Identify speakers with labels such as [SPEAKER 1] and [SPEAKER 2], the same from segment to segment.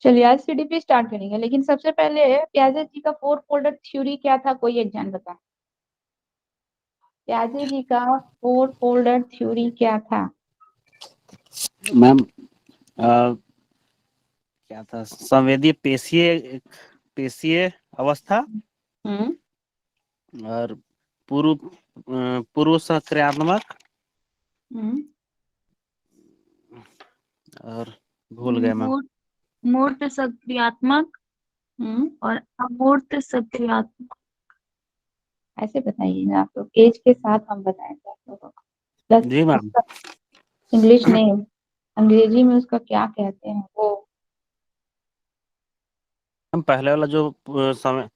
[SPEAKER 1] चलिए आज CDP start करेंगे, लेकिन सबसे पहले प्याजे जी का फोर फोल्डर थ्योरी क्या था, कोई एक जान बताए। प्याजे जी का फोर फोल्डर थ्योरी क्या था?
[SPEAKER 2] मैम क्या था? संवेदीय पेशीय पेशीय अवस्था
[SPEAKER 1] हम्म
[SPEAKER 2] और पूर्व सक्रियात्मक
[SPEAKER 1] हम्म
[SPEAKER 2] और भूल गए मैम।
[SPEAKER 3] मूर्त मूर्त सक्रियात्मक और अमूर्त सक्रियात्मक।
[SPEAKER 1] ऐसे बताइएगा आप लोग, एज के साथ हम बताएंगे आप लोगों को। प्लस
[SPEAKER 2] जी मैम।
[SPEAKER 1] उसका इंग्लिश नेम, अंग्रेजी में उसका क्या कहते हैं वो।
[SPEAKER 2] हम पहले वाला जो समय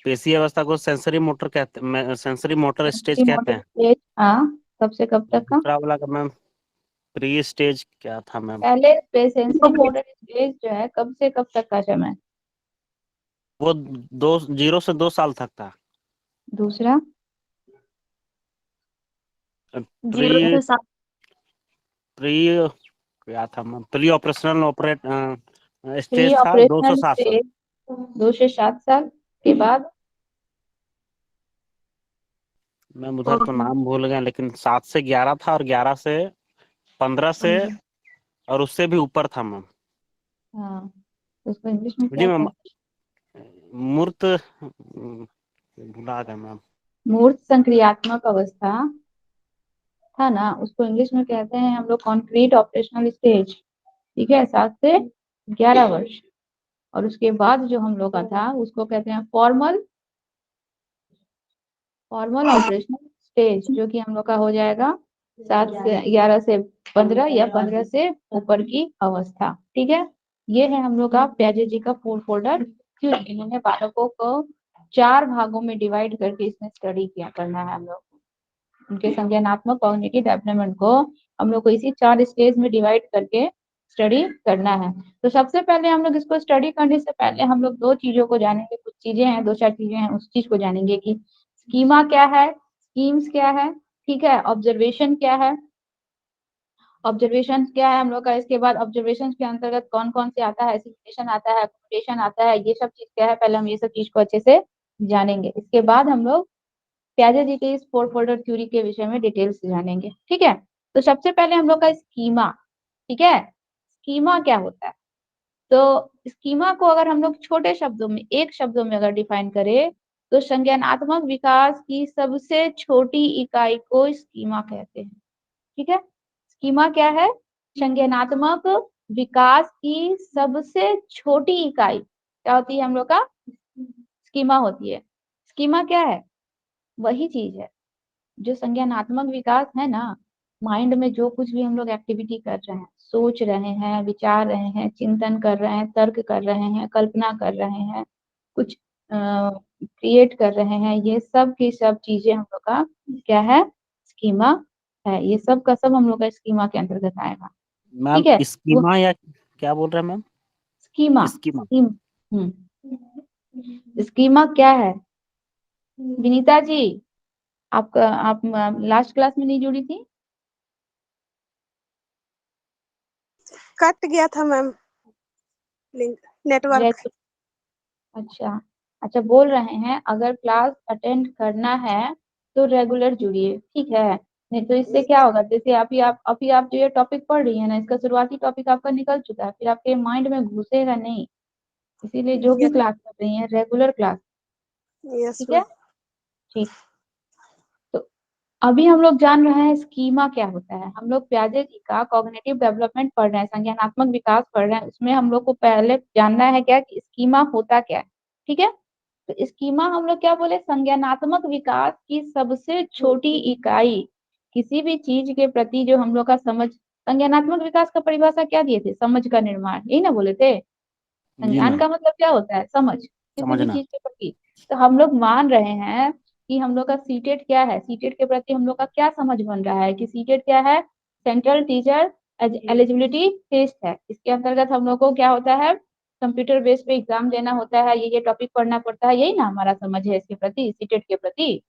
[SPEAKER 2] पेशीय अवस्था को सेंसरी मोटर स्टेज कहते
[SPEAKER 1] मोटर
[SPEAKER 2] हैं।
[SPEAKER 1] स्टेज, हाँ। कब से कब तक का?
[SPEAKER 2] दूसरा वाला का मैम प्री स्टेज क्या था मैम?
[SPEAKER 1] पहले सेंसरी मोटर स्टेज जो है कब से कब तक का समय?
[SPEAKER 2] वो 0 से 2 साल तक था।
[SPEAKER 1] दूसरा?
[SPEAKER 2] प्री
[SPEAKER 3] 0 से 7।
[SPEAKER 2] प्री क्या था ma'am? Pre operational operate
[SPEAKER 1] pre
[SPEAKER 2] stage था दो सौ
[SPEAKER 1] ऑपरेशनल
[SPEAKER 2] सात साल
[SPEAKER 1] स्टेज 2 से 7 साल के बाद।
[SPEAKER 2] मैम उधर तो नाम भूल गए, लेकिन 7 से 11 था और 11 से 15 से और उससे भी ऊपर था मैम।
[SPEAKER 1] हाँ, तो उसको इंग्लिश में
[SPEAKER 2] जी
[SPEAKER 1] क्या
[SPEAKER 2] मैम।
[SPEAKER 1] कहते
[SPEAKER 2] मूर्त भुला गए मैम।
[SPEAKER 1] हैं? मूर्त संक्रियात्मक अवस्था था ना, उसको इंग्लिश में कहते हैं हम लोग कॉन्क्रीट ऑपरेशनल स्टेज। ठीक है, 7 से 11 वर्ष। और उसके बाद जो हम लोग का था उसको कहते हैं फॉर्मल ऑपरेशनल स्टेज, जो कि हम लोग का हो जाएगा 7 से 11 से 15 या 15 से ऊपर की अवस्था। ठीक है, ये है हम लोग का प्याजे जी का फोर फोल्डर। क्यों इन्होंने बालकों को 4 भागों में डिवाइड करके इसमें स्टडी किया करना है हम लोग। उनके संज्ञानात्मक कॉग्निटिव डेवलपमेंट को हम लोग को इसी 4 स्टेज में डिवाइड करके स्टडी करना है। तो सबसे पहले हम लोग इसको स्टडी करने से पहले हम लोग 2 चीजों को जानेंगे। कुछ चीजें हैं, 2-4 चीजें हैं, उस चीज को जानेंगे कि स्कीमा क्या है, स्कीम्स क्या है, ठीक है, ऑब्जर्वेशन क्या है। ऑब्जर्वेशन क्या है हम लोग का, इसके बाद ऑब्जर्वेशन के अंतर्गत कौन कौन से आता है, एसिमिलेशन आता है, अकोमोडेशन आता है, ये सब चीज क्या है, पहले हम ये सब चीज को अच्छे से जानेंगे। इसके बाद हम लोग प्याजे जी के इस फोर फोल्डर थ्योरी के विषय में डिटेल से जानेंगे। ठीक है, तो सबसे पहले हम लोग का स्कीमा। ठीक है, स्कीमा क्या होता है? तो स्कीमा को अगर हम लोग छोटे शब्दों में, एक शब्दों में अगर डिफाइन करें, तो संज्ञानात्मक विकास की सबसे छोटी इकाई को स्कीमा कहते हैं। ठीक है, स्कीमा क्या है? संज्ञानात्मक विकास की सबसे छोटी इकाई क्या होती है हम लोग का? स्कीमा होती है। स्कीमा क्या है? वही चीज है जो संज्ञानात्मक विकास है ना। माइंड में जो कुछ भी हम लोग एक्टिविटी कर रहे हैं, सोच रहे हैं, विचार रहे हैं, चिंतन कर रहे हैं, तर्क कर रहे हैं, कल्पना कर रहे हैं, कुछ क्रिएट कर रहे हैं, ये सब की सब चीजें हम लोग का क्या है? स्कीमा है। ये सब का सब हम लोग का स्कीमा के अंतर्गत आएगा।
[SPEAKER 2] मैम
[SPEAKER 1] ठीक है, वो
[SPEAKER 2] स्कीमा या क्या बोल रहे हैं मैम?
[SPEAKER 1] स्कीमा।
[SPEAKER 2] स्कीमा।
[SPEAKER 1] स्कीमा क्या है? विनीता जी, आप लास्ट क्लास में नहीं जुड़ी थी?
[SPEAKER 4] कट गया था मैम, लिंक नेटवर्क।
[SPEAKER 1] अच्छा, अच्छा, बोल रहे हैं अगर क्लास अटेंड करना है तो रेगुलर जुड़िए। ठीक है, नहीं तो इससे क्या होगा, जैसे अभी आप जो ये टॉपिक पढ़ रही है ना, इसका शुरुआती टॉपिक आपका निकल चुका है, फिर आपके माइंड में घुसेगा नहीं। इसीलिए जो भी क्लास कर रही है रेगुलर क्लास।
[SPEAKER 4] यस
[SPEAKER 1] ठीक है,
[SPEAKER 4] मैम।
[SPEAKER 1] ठीक। तो अभी हम लोग जान रहे हैं स्कीमा क्या होता है। हम लोग प्याजे जी का कॉग्निटिव डेवलपमेंट पढ़ रहे हैं, संज्ञानात्मक विकास पढ़ रहे हैं, उसमें हम लोग को पहले जानना है क्या कि स्कीमा होता क्या है। ठीक है, तो स्कीमा हम लोग क्या बोले? संज्ञानात्मक विकास की सबसे छोटी इकाई। किसी भी चीज के प्रति जो हम लोग का समझ, संज्ञानात्मक विकास का परिभाषा क्या दिए थे? समझ का निर्माण, यही ना बोले थे।
[SPEAKER 2] जी
[SPEAKER 1] संज्ञान
[SPEAKER 2] मैम।
[SPEAKER 1] का मतलब क्या होता है? समझ, किसी भी
[SPEAKER 2] समझना।
[SPEAKER 1] चीज के प्रति। तो हम लोग मान रहे हैं कि हम लोग का सीटेट क्या है, सीटेट के प्रति हम लोग का क्या समझ बन रहा है कि सीटेट क्या है? सेंट्रल टीचर एलिजिबिलिटी टेस्ट है। इसके अंतर्गत हम लोग को क्या होता है? कंप्यूटर बेस पे एग्जाम देना होता है, ये टॉपिक पढ़ना पड़ता है, यही ना हमारा समझ है इसके प्रति, सीटेट के प्रति।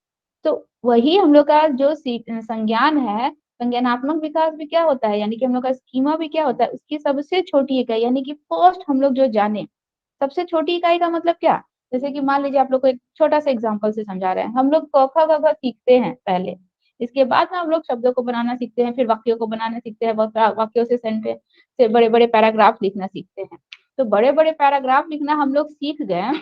[SPEAKER 1] तो वही हम लोग का जो संज्ञान है, संज्ञानात्मक विकास भी क्या होता है, यानी कि हम लोग का स्कीमा भी क्या होता है, उसकी सबसे छोटी इकाई, यानी कि फर्स्ट हम लोग जो जाने, सबसे छोटी इकाई का मतलब क्या, जैसे कि मान लीजिए आप लोग को एक छोटा सा एग्जांपल से समझा रहे हैं, हम लोग क ख ग घ सीखते हैं पहले, इसके बाद में हम लोग शब्दों को बनाना सीखते हैं, फिर वाक्यों को बनाना सीखते हैं, वाक्यों से सेंटेंस से बड़े बड़े पैराग्राफ लिखना सीखते हैं। तो बड़े बड़े पैराग्राफ लिखना हम लोग सीख गए,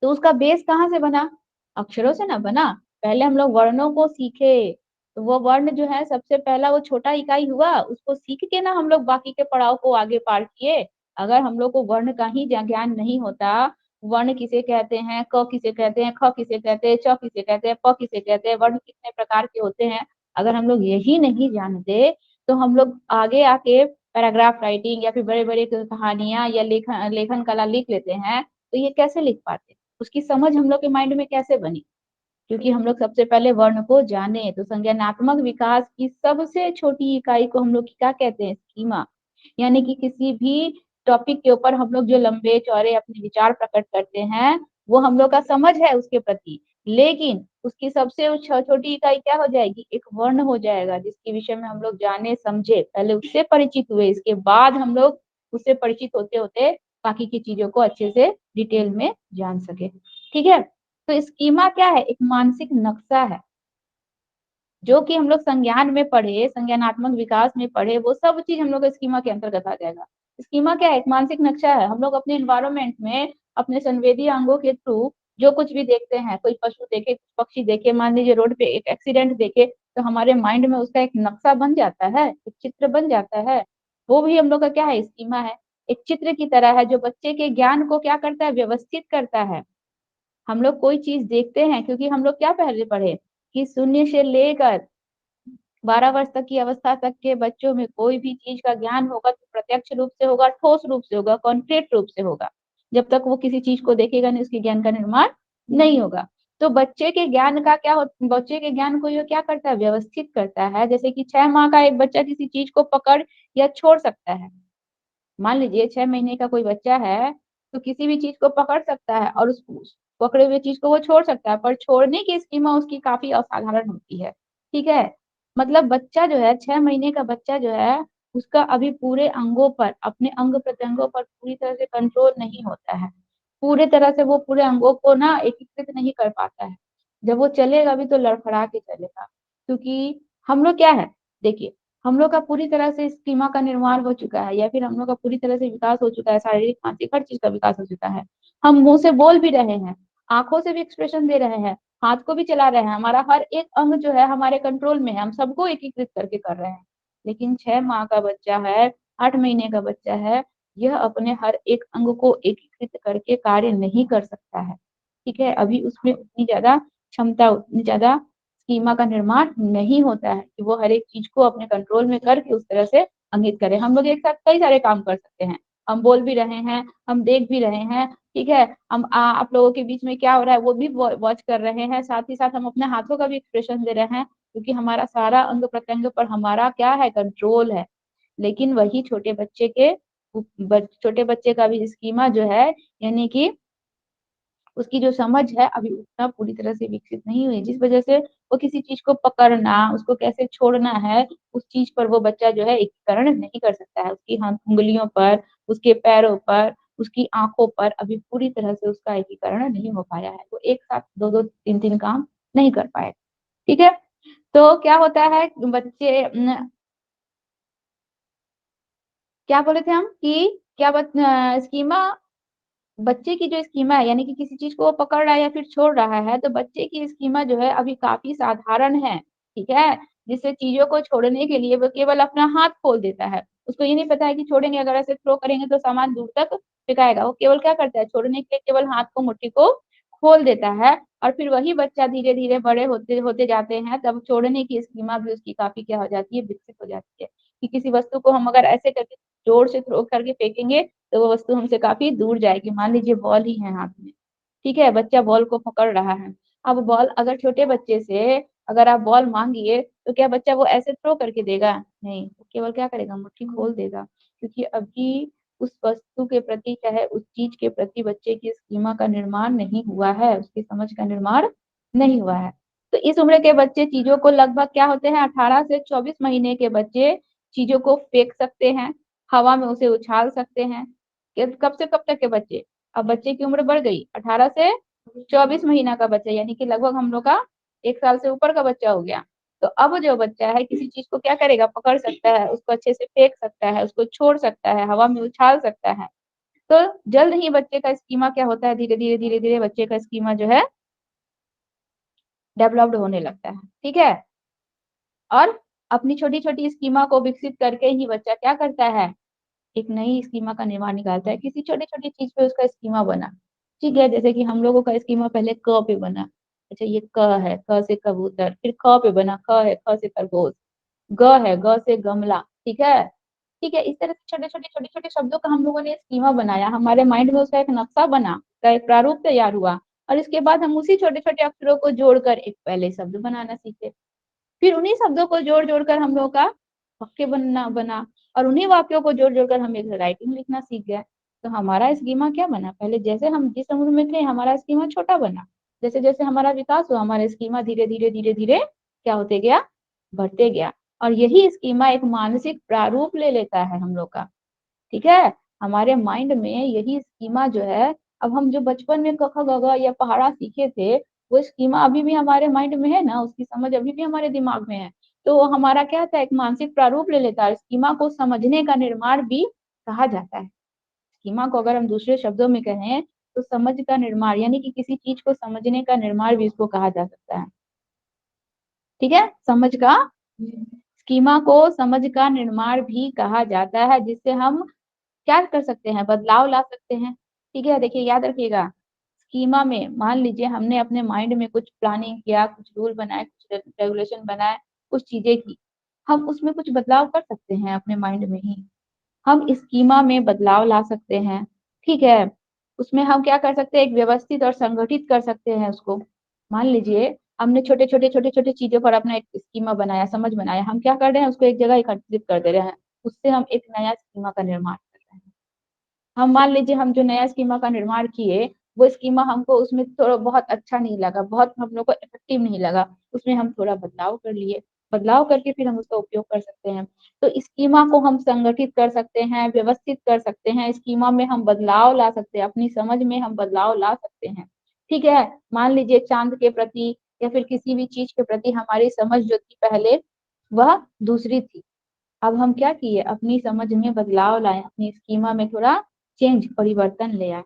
[SPEAKER 1] तो उसका बेस कहाँ से बना, अक्षरों से ना बना। पहले हम लोग वर्णों को सीखे, तो वो वर्ण जो है सबसे पहला वो छोटा इकाई हुआ, उसको सीख के ना हम लोग बाकी के पड़ाव को आगे पार किए। अगर हम लोग को वर्ण का ही ज्ञान नहीं होता, वर्ण किसे कहते हैं, क किसे कहते हैं, ख किसे कहते हैं, च किसे कहते हैं, प किसे कहते हैं, वर्ण कितने प्रकार के होते हैं, अगर हम लोग यही नहीं जानते, तो हम लोग आगे आके पैराग्राफ राइटिंग या फिर बड़े बड़े कहानियां या लेखन कला लिख लेते हैं, तो ये कैसे लिख पाते, उसकी समझ हम लोग के माइंड में कैसे बनी, क्योंकि हम लोग सबसे पहले वर्ण को जाने। तो संज्ञानात्मक विकास की सबसे छोटी इकाई को हम लोग क्या कहते हैं, स्कीमा, यानी कि किसी भी टॉपिक के ऊपर हम लोग जो लंबे चौड़े अपने विचार प्रकट करते हैं, वो हम लोग का समझ है उसके प्रति, लेकिन उसकी सबसे छोटी इकाई क्या हो जाएगी, एक वर्ण हो जाएगा, जिसके विषय में हम लोग जाने समझे, पहले उससे परिचित हुए, इसके बाद हम लोग उससे परिचित होते होते बाकी की चीजों को अच्छे से डिटेल में जान सके। ठीक है, तो स्कीमा क्या है, एक मानसिक नक्शा है, जो कि हम लोग संज्ञान में पढ़े, संज्ञानात्मक विकास में पढ़े, वो सब चीज हम लोग स्कीमा के अंतर्गत आ जाएगा। स्कीमा क्या है, एक मानसिक नक्शा है, हम लोग अपने एनवायरमेंट में अपने संवेदी अंगों के थ्रू जो कुछ भी देखते हैं, कोई पशु देखे, कुछ पक्षी देखे, मान लीजिए रोड पे एक एक्सीडेंट देखे, तो हमारे माइंड में उसका एक नक्शा बन जाता है, एक चित्र बन जाता है, वो भी हम लोग का क्या है, स्कीमा है। एक चित्र की तरह है, जो बच्चे के ज्ञान को क्या करता है, व्यवस्थित करता है। हम लोग कोई चीज देखते हैं, क्योंकि हम लोग क्या पहले पढ़े कि 0 से लेकर 12 वर्ष तक की अवस्था तक के बच्चों में कोई भी चीज का ज्ञान होगा तो प्रत्यक्ष रूप से होगा, ठोस रूप से होगा, कॉन्क्रीट रूप से होगा। जब तक वो किसी चीज को देखेगा नहीं, उसके ज्ञान का निर्माण नहीं होगा। तो बच्चे के ज्ञान का क्या होता, बच्चे के ज्ञान को ये क्या करता है, व्यवस्थित करता है। जैसे कि 6 माह का एक बच्चा किसी चीज को पकड़ या छोड़ सकता है, मान लीजिए 6 महीने का कोई बच्चा है, तो किसी भी चीज को पकड़ सकता है और उस पकड़े हुए चीज को वो छोड़ सकता है, पर छोड़ने की स्कीमा उसकी काफी असाधारण होती है। ठीक है, मतलब बच्चा जो है, 6 महीने का बच्चा जो है, उसका अभी पूरे अंगों पर, अपने अंग प्रत्यंगों पर पूरी तरह से कंट्रोल नहीं होता है, पूरे तरह से वो पूरे अंगों को ना एकीकृत नहीं कर पाता है। जब वो चलेगा भी तो लड़खड़ा के चलेगा, क्योंकि हम लोग क्या है, देखिए, हम लोग का पूरी तरह से स्कीमा का निर्माण हो चुका है, या फिर हम लोग का पूरी तरह से विकास हो चुका है, शारीरिक मानसिक हर चीज का विकास हो चुका है। हम मुंह से बोल भी रहे हैं, आंखों से भी एक्सप्रेशन दे रहे हैं, हाथ को भी चला रहे हैं, हमारा हर एक अंग जो है हमारे कंट्रोल में है, हम सबको एकीकृत करके कर रहे हैं। लेकिन 6 माह का बच्चा है, 8 महीने का बच्चा है, यह अपने हर एक अंग को एकीकृत करके कार्य नहीं कर सकता है। ठीक है, अभी उसमें उतनी ज्यादा क्षमता, उतनी ज्यादा स्कीमा का निर्माण नहीं होता है कि वो हर एक चीज को अपने कंट्रोल में करके उस तरह से अंकित करें। हम लोग एक साथ कई सारे काम कर सकते हैं, हम बोल भी रहे हैं, हम देख भी रहे हैं, ठीक है, हम आप लोगों के बीच में क्या हो रहा है वो भी वॉच कर रहे हैं, साथ ही साथ हम अपने हाथों का भी एक्सप्रेशन दे रहे हैं, क्योंकि हमारा सारा अंग प्रत्यंग पर हमारा क्या है, कंट्रोल है। लेकिन वही छोटे बच्चे का भी स्कीमा जो है, यानी कि उसकी जो समझ है अभी उतना पूरी तरह से विकसित नहीं हुई, जिस वजह से वो किसी चीज को पकड़ना, उसको कैसे छोड़ना है, उस चीज पर वो बच्चा जो है एकीकरण नहीं कर सकता है। उसकी हाथ उंगलियों पर, उसके पैरों पर, उसकी आंखों पर अभी पूरी तरह से उसका एकीकरण नहीं हो पाया है, वो एक साथ दो दो तीन तीन काम नहीं कर पाएगा। ठीक है, तो क्या होता है, बच्चे क्या बोले थे हम कि क्या स्कीमा, बच्चे की जो स्कीमा है, यानी कि किसी चीज को वो पकड़ रहा है या फिर छोड़ रहा है, तो बच्चे की स्कीमा जो है अभी काफी साधारण है। ठीक है, जिससे चीजों को छोड़ने के लिए वो केवल अपना हाथ खोल देता है, उसको ये नहीं पता है कि छोड़ेंगे, अगर ऐसे थ्रो करेंगे तो सामान दूर तक फेंकाएगा, वो केवल क्या करता है, छोड़ने के लिए केवल हाथ को, मुट्ठी को खोल देता है। और फिर वही बच्चा धीरे धीरे बड़े होते होते जाते हैं, तब छोड़ने की स्कीमा भी उसकी काफी क्या हो जाती है, विकसित हो जाती है, कि किसी वस्तु को हम अगर ऐसे करके जोर से थ्रो करके फेंकेंगे, तो वो वस्तु हमसे काफी दूर जाएगी। मान लीजिए बॉल ही है हाथ में, ठीक है, बच्चा बॉल को पकड़ रहा है, अब बॉल अगर छोटे बच्चे से अगर आप बॉल मांगिए, तो क्या बच्चा वो ऐसे थ्रो करके देगा, नहीं, वो केवल क्या करेगा, मुट्ठी खोल देगा, क्योंकि अभी उस वस्तु के प्रति, चाहे उस चीज के प्रति बच्चे की स्कीमा का निर्माण नहीं हुआ है, उसकी समझ का निर्माण नहीं हुआ है। तो इस उम्र के बच्चे चीजों को लगभग क्या होते हैं 18 से 24 महीने के बच्चे चीजों को फेंक सकते हैं, हवा में उसे उछाल सकते हैं। कब से कब तक के बच्चे? अब बच्चे की उम्र बढ़ गई, 18 से 24 महीना का बच्चा, यानी कि लगभग हम लोग का 1 साल से ऊपर का बच्चा हो गया। तो अब जो बच्चा है किसी चीज को क्या करेगा, पकड़ सकता है, उसको अच्छे से फेंक सकता है, उसको छोड़ सकता है, हवा में उछाल सकता है। तो जल्द ही बच्चे का स्कीमा क्या होता है, धीरे धीरे धीरे धीरे बच्चे का स्कीमा जो है डेवलप्ड होने लगता है। ठीक है, और अपनी छोटी छोटी स्कीमा को विकसित करके ही बच्चा क्या करता है, एक नई स्कीमा का निर्माण निकालता है। किसी छोटी छोटी चीज पे उसका स्कीमा बना, ठीक है, जैसे कि हम लोगों का स्कीमा पहले क पे बना। अच्छा ये क है, क से कबूतर, फिर ख पे बना, ख है, ख से खरगोश, ग है, ग से गमला। ठीक है, ठीक है, इस तरह से छोटे छोटे शब्दों का हम लोगों ने स्कीमा बनाया, हमारे माइंड में उसका एक नक्शा बना, का एक प्रारूप तैयार हुआ, और इसके बाद हम उसी छोटे छोटे अक्षरों को जोड़कर एक पहले शब्द बनाना सीखे। फिर उन्हीं शब्दों को जोड़ जोड़कर हम लोग का वाक्य बनना बना, और उन्हीं वाक्यों को जोड़ जोड़कर हम एक राइटिंग लिखना सीख गए। तो हमारा स्कीमा क्या बना, पहले जैसे हम जिस उम्र में थे हमारा स्कीमा छोटा बना, जैसे जैसे हमारा विकास हुआ हमारा स्कीमा धीरे धीरे धीरे धीरे क्या होते गया, बढ़ते गया। और यही स्कीमा एक मानसिक प्रारूप ले लेता है हम लोग का। ठीक है, हमारे माइंड में यही स्कीमा जो है, अब हम जो बचपन में क ख ग घ या पहाड़ा सीखे थे, वो स्कीमा अभी भी हमारे माइंड में है ना, उसकी समझ अभी भी हमारे दिमाग में है। तो वो हमारा क्या था, एक मानसिक प्रारूप ले लेता है। स्कीमा को समझने का निर्माण भी कहा जाता है। स्कीमा को अगर हम दूसरे शब्दों में कहें तो समझ का निर्माण, यानी कि किसी चीज को समझने का निर्माण भी इसको कहा जा सकता है। ठीक है, समझ का, स्कीमा को समझ का निर्माण भी कहा जाता है, जिससे हम क्या कर सकते हैं, बदलाव ला सकते हैं। ठीक है, देखिए याद रखिएगा, स्कीमा में मान लीजिए हमने अपने माइंड में कुछ प्लानिंग किया, कुछ रूल बनाए, कुछ रेगुलेशन बनाए, कुछ चीजें की, हम उसमें कुछ बदलाव कर सकते हैं अपने माइंड में ही, हम स्कीमा में बदलाव ला सकते हैं। ठीक है, उसमें हम क्या कर सकते हैं, एक व्यवस्थित और संगठित कर सकते हैं उसको। मान लीजिए हमने छोटे छोटे चीजों पर अपना एक स्कीमा बनाया, समझ बनाया, हम क्या कर रहे हैं, उसको एक जगह एकत्रित कर दे रहे हैं, उससे हम एक नया स्कीमा का निर्माण कर रहे हैं। हम मान लीजिए हम जो नया स्कीमा का निर्माण किए, वो स्कीमा हमको उसमें थोड़ा बहुत अच्छा नहीं लगा, बहुत हम लोग को इफेक्टिव नहीं लगा, उसमें हम थोड़ा बदलाव कर लिए, बदलाव करके फिर हम उसका उपयोग कर सकते हैं। तो स्कीमा को हम संगठित कर सकते हैं, व्यवस्थित कर सकते हैं, स्कीमा में हम बदलाव ला सकते हैं, अपनी समझ में हम बदलाव ला सकते हैं। ठीक है, मान लीजिए चांद के प्रति या फिर किसी भी चीज के प्रति हमारी समझ जो थी पहले, वह दूसरी थी। अब हम क्या किए, अपनी समझ में बदलाव लाए, अपनी स्कीमा में थोड़ा चेंज, परिवर्तन ले आए।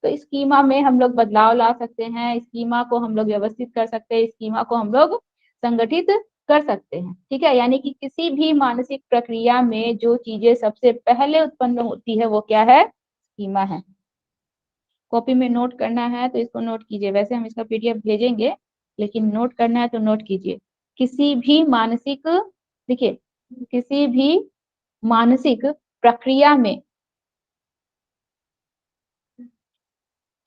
[SPEAKER 1] तो स्कीमा में हम लोग बदलाव ला सकते हैं, स्कीमा को हम लोग व्यवस्थित कर सकते हैं, स्कीमा को हम लोग संगठित कर सकते हैं। ठीक है, यानी कि किसी भी मानसिक प्रक्रिया में जो चीजें सबसे पहले उत्पन्न होती है वो क्या है, स्कीमा है। कॉपी में नोट करना है तो इसको नोट कीजिए, वैसे हम इसका पीडीएफ भेजेंगे, लेकिन नोट करना है तो नोट कीजिए। किसी भी मानसिक, देखिए, किसी भी मानसिक प्रक्रिया में,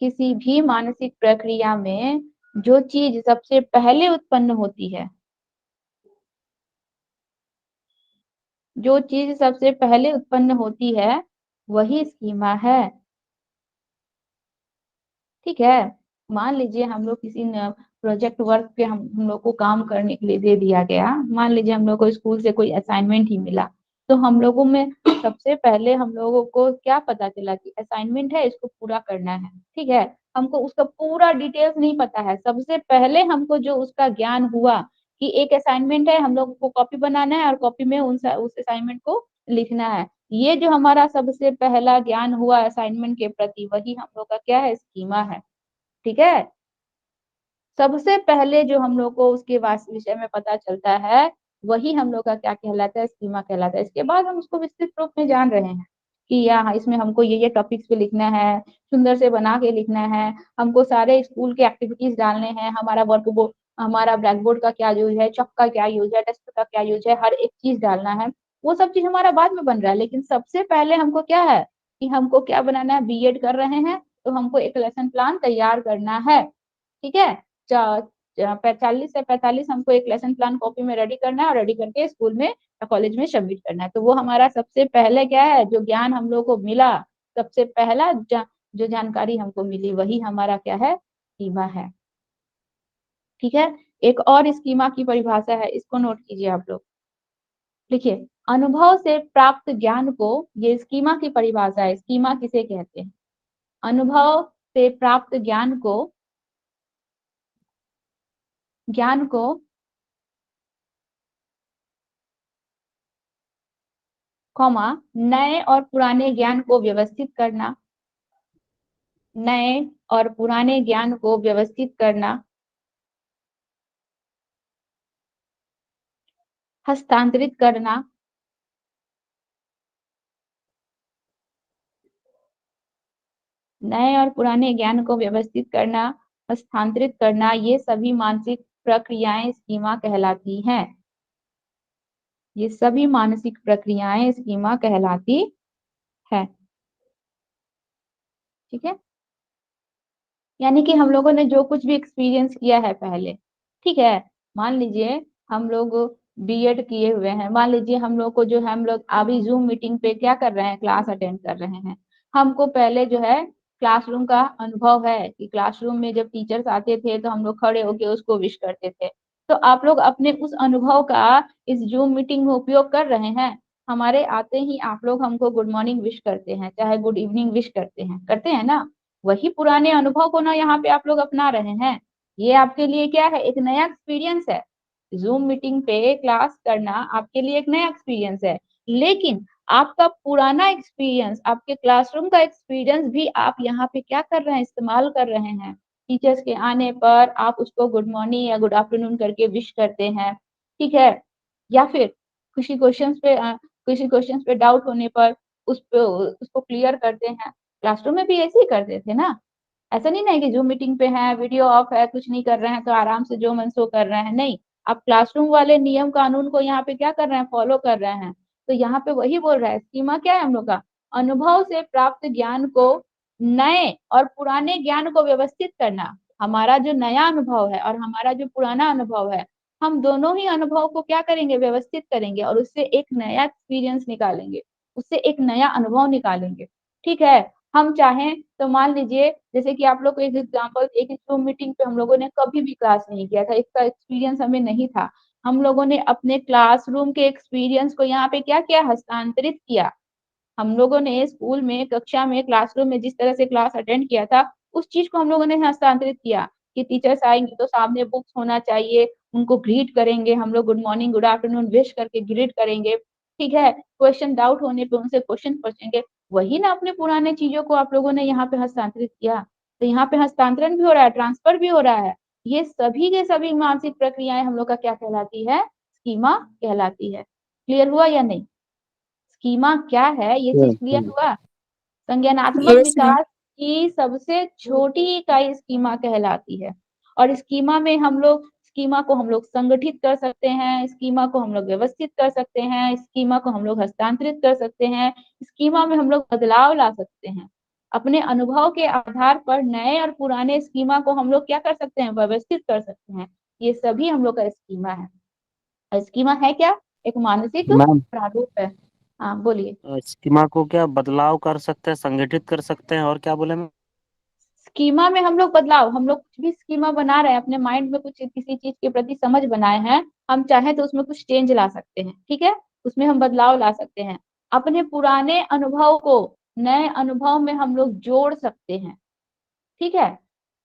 [SPEAKER 1] किसी भी मानसिक प्रक्रिया में जो चीज सबसे पहले उत्पन्न होती है, जो चीज सबसे पहले उत्पन्न होती है वही स्कीमा है। ठीक है, मान लीजिए हम लोग किसी प्रोजेक्ट वर्क पे हम लोग को काम करने के लिए दे दिया गया, मान लीजिए हम लोग को स्कूल से कोई असाइनमेंट ही मिला, तो हम लोगों में सबसे पहले हम लोगों को क्या पता चला कि असाइनमेंट है, इसको पूरा करना है। ठीक है, हमको उसका पूरा डिटेल्स नहीं पता है, सबसे पहले हमको जो उसका ज्ञान हुआ कि एक असाइनमेंट है, हम लोग को कॉपी बनाना है और कॉपी में उस असाइनमेंट को लिखना है, ये जो हमारा सबसे पहला ज्ञान हुआ असाइनमेंट के प्रति, वही हम लोग का क्या है, स्कीमा है। ठीक है, सबसे पहले जो हम लोग को उसके विषय में पता चलता है वही हम लोग का क्या कहलाता है, स्कीमा कहलाता है। इसके बाद हम उसको विस्तृत रूप में जान रहे हैं कि यहाँ इसमें हमको ये टॉपिक्स पे लिखना है, सुंदर से बना के लिखना है, हमको सारे स्कूल के एक्टिविटीज डालने हैं, हमारा वर्क बोर्ड, हमारा ब्लैक बोर्ड का क्या यूज है, चॉक का क्या यूज है, डेस्क का क्या यूज है, हर एक चीज डालना है। वो सब चीज हमारा बाद में बन रहा है, लेकिन सबसे पहले हमको क्या है कि हमको क्या बनाना है, बीएड कर रहे हैं तो हमको एक लेसन प्लान तैयार करना है। ठीक है, 45 से 45 हमको एक लेसन प्लान कॉपी में रेडी करना है और रेडी करके स्कूल में या कॉलेज में सबमिट करना है। तो वो हमारा सबसे पहले क्या है, जो ज्ञान हम लोग को मिला, सबसे पहला जो जानकारी हमको मिली वही हमारा क्या है, सीमा है। ठीक है, एक और स्कीमा की परिभाषा है, इसको नोट कीजिए आप लोग। देखिए, अनुभव से प्राप्त ज्ञान को, ये स्कीमा की परिभाषा है, स्कीमा किसे कहते हैं? अनुभव से प्राप्त ज्ञान को कॉमा नए और पुराने ज्ञान को व्यवस्थित करना, नए और पुराने ज्ञान को व्यवस्थित करना, हस्तांतरित करना, नए और पुराने ज्ञान को व्यवस्थित करना, हस्तांतरित करना, ये सभी मानसिक प्रक्रियाएं स्कीमा कहलाती हैं। ये सभी मानसिक प्रक्रियाएं स्कीमा कहलाती है। ठीक है, यानी कि हम लोगों ने जो कुछ भी एक्सपीरियंस किया है पहले, ठीक है, मान लीजिए हम लोग बीएड किए हुए हैं, मान लीजिए हम लोग को जो है, हम लोग अभी जूम मीटिंग पे क्या कर रहे हैं, क्लास अटेंड कर रहे हैं। हमको पहले जो है क्लासरूम का अनुभव है कि क्लासरूम में जब टीचर्स आते थे तो हम लोग खड़े होके उसको विश करते थे। तो आप लोग अपने उस अनुभव का इस जूम मीटिंग में उपयोग कर रहे हैं। हमारे आते ही आप लोग हमको गुड मॉर्निंग विश करते हैं, चाहे गुड इवनिंग विश करते हैं ना। वही पुराने अनुभव को ना यहाँ पे आप लोग अपना रहे हैं। ये आपके लिए क्या है, एक नया एक्सपीरियंस है। जूम मीटिंग पे क्लास करना आपके लिए एक नया एक्सपीरियंस है, लेकिन आपका पुराना एक्सपीरियंस, आपके क्लासरूम का एक्सपीरियंस भी आप यहाँ पे क्या कर रहे हैं, इस्तेमाल कर रहे हैं। टीचर्स के आने पर आप उसको गुड मॉर्निंग या गुड आफ्टरनून करके विश करते हैं, ठीक है। या फिर किसी क्वेश्चंस पे डाउट होने पर उसको क्लियर करते हैं। क्लासरूम में भी ऐसे ही करते थे ना। ऐसा नहीं ना कि जूम मीटिंग पे है, वीडियो ऑफ है, कुछ नहीं कर रहे हैं तो आराम से जो मन सो कर रहे हैं, नहीं। आप क्लासरूम वाले नियम कानून को यहाँ पे क्या कर रहे हैं, फॉलो कर रहे हैं। तो यहाँ पे वही बोल रहा है, स्कीमा क्या है हम लोग का, अनुभव से प्राप्त ज्ञान को नए और पुराने ज्ञान को व्यवस्थित करना। हमारा जो नया अनुभव है और हमारा जो पुराना अनुभव है, हम दोनों ही अनुभव को क्या करेंगे, व्यवस्थित करेंगे और उससे एक नया एक्सपीरियंस निकालेंगे, उससे एक नया अनुभव निकालेंगे। ठीक है, हम चाहें तो मान लीजिए, जैसे कि आप लोग को एक एग्जांपल, एक जूम मीटिंग पे हम लोगों ने कभी भी क्लास नहीं किया था, इसका एक्सपीरियंस हमें नहीं था। हम लोगों ने अपने क्लासरूम के एक्सपीरियंस को यहाँ पे क्या किया, हस्तांतरित किया। हम लोगों ने स्कूल में, कक्षा में, क्लासरूम में जिस तरह से क्लास अटेंड किया था, उस चीज को हम लोगों ने हस्तांतरित किया कि टीचर्स आएंगे तो सामने बुक्स होना चाहिए, उनको ग्रीट करेंगे, हम लोग good morning good afternoon wish करके ग्रीट करेंगे। ठीक है, क्वेश्चन डाउट होने पे उनसे क्वेश्चन पूछेंगे। वही ना अपने पुराने चीजों को आप लोगों ने यहाँ पे हस्तांतरित किया। तो यहाँ पे हस्तांतरण भी हो रहा है, ट्रांसफर भी हो रहा है। ये सभी के सभी मानसिक प्रक्रियाएं हम लोग का क्या कहलाती है, स्कीमा कहलाती है। क्लियर हुआ या नहीं? स्कीमा क्या है, ये चीज क्लियर हुआ? संज्ञानात्मक
[SPEAKER 4] यस मैम।
[SPEAKER 1] विकास की सबसे छोटी इकाई स्कीमा कहलाती है। और स्कीमा को हम लोग संगठित कर सकते हैं, स्कीमा को हम लोग व्यवस्थित कर सकते हैं, स्कीमा को हम लोग हस्तांतरित कर सकते हैं, स्कीमा में हम लोग बदलाव ला सकते हैं। अपने अनुभव के आधार पर नए और पुराने स्कीमा को हम लोग क्या कर सकते हैं, व्यवस्थित कर सकते हैं। ये सभी हम लोग का स्कीमा है। स्कीमा है क्या, एक मानसिक
[SPEAKER 2] मैम,
[SPEAKER 1] प्रारूप है। हाँ बोलिए।
[SPEAKER 2] स्कीमा को क्या बदलाव कर सकते हैं, संगठित कर सकते हैं, और क्या बोले मैम?
[SPEAKER 1] स्कीमा में हम लोग बदलाव, हम लोग कुछ भी स्कीमा बना रहे हैं, अपने माइंड में कुछ किसी चीज के प्रति समझ बनाए हैं, हम चाहें तो उसमें कुछ चेंज ला सकते हैं। ठीक है, उसमें हम बदलाव ला सकते हैं। अपने पुराने अनुभव को नए अनुभव में हम लोग जोड़ सकते हैं। ठीक है,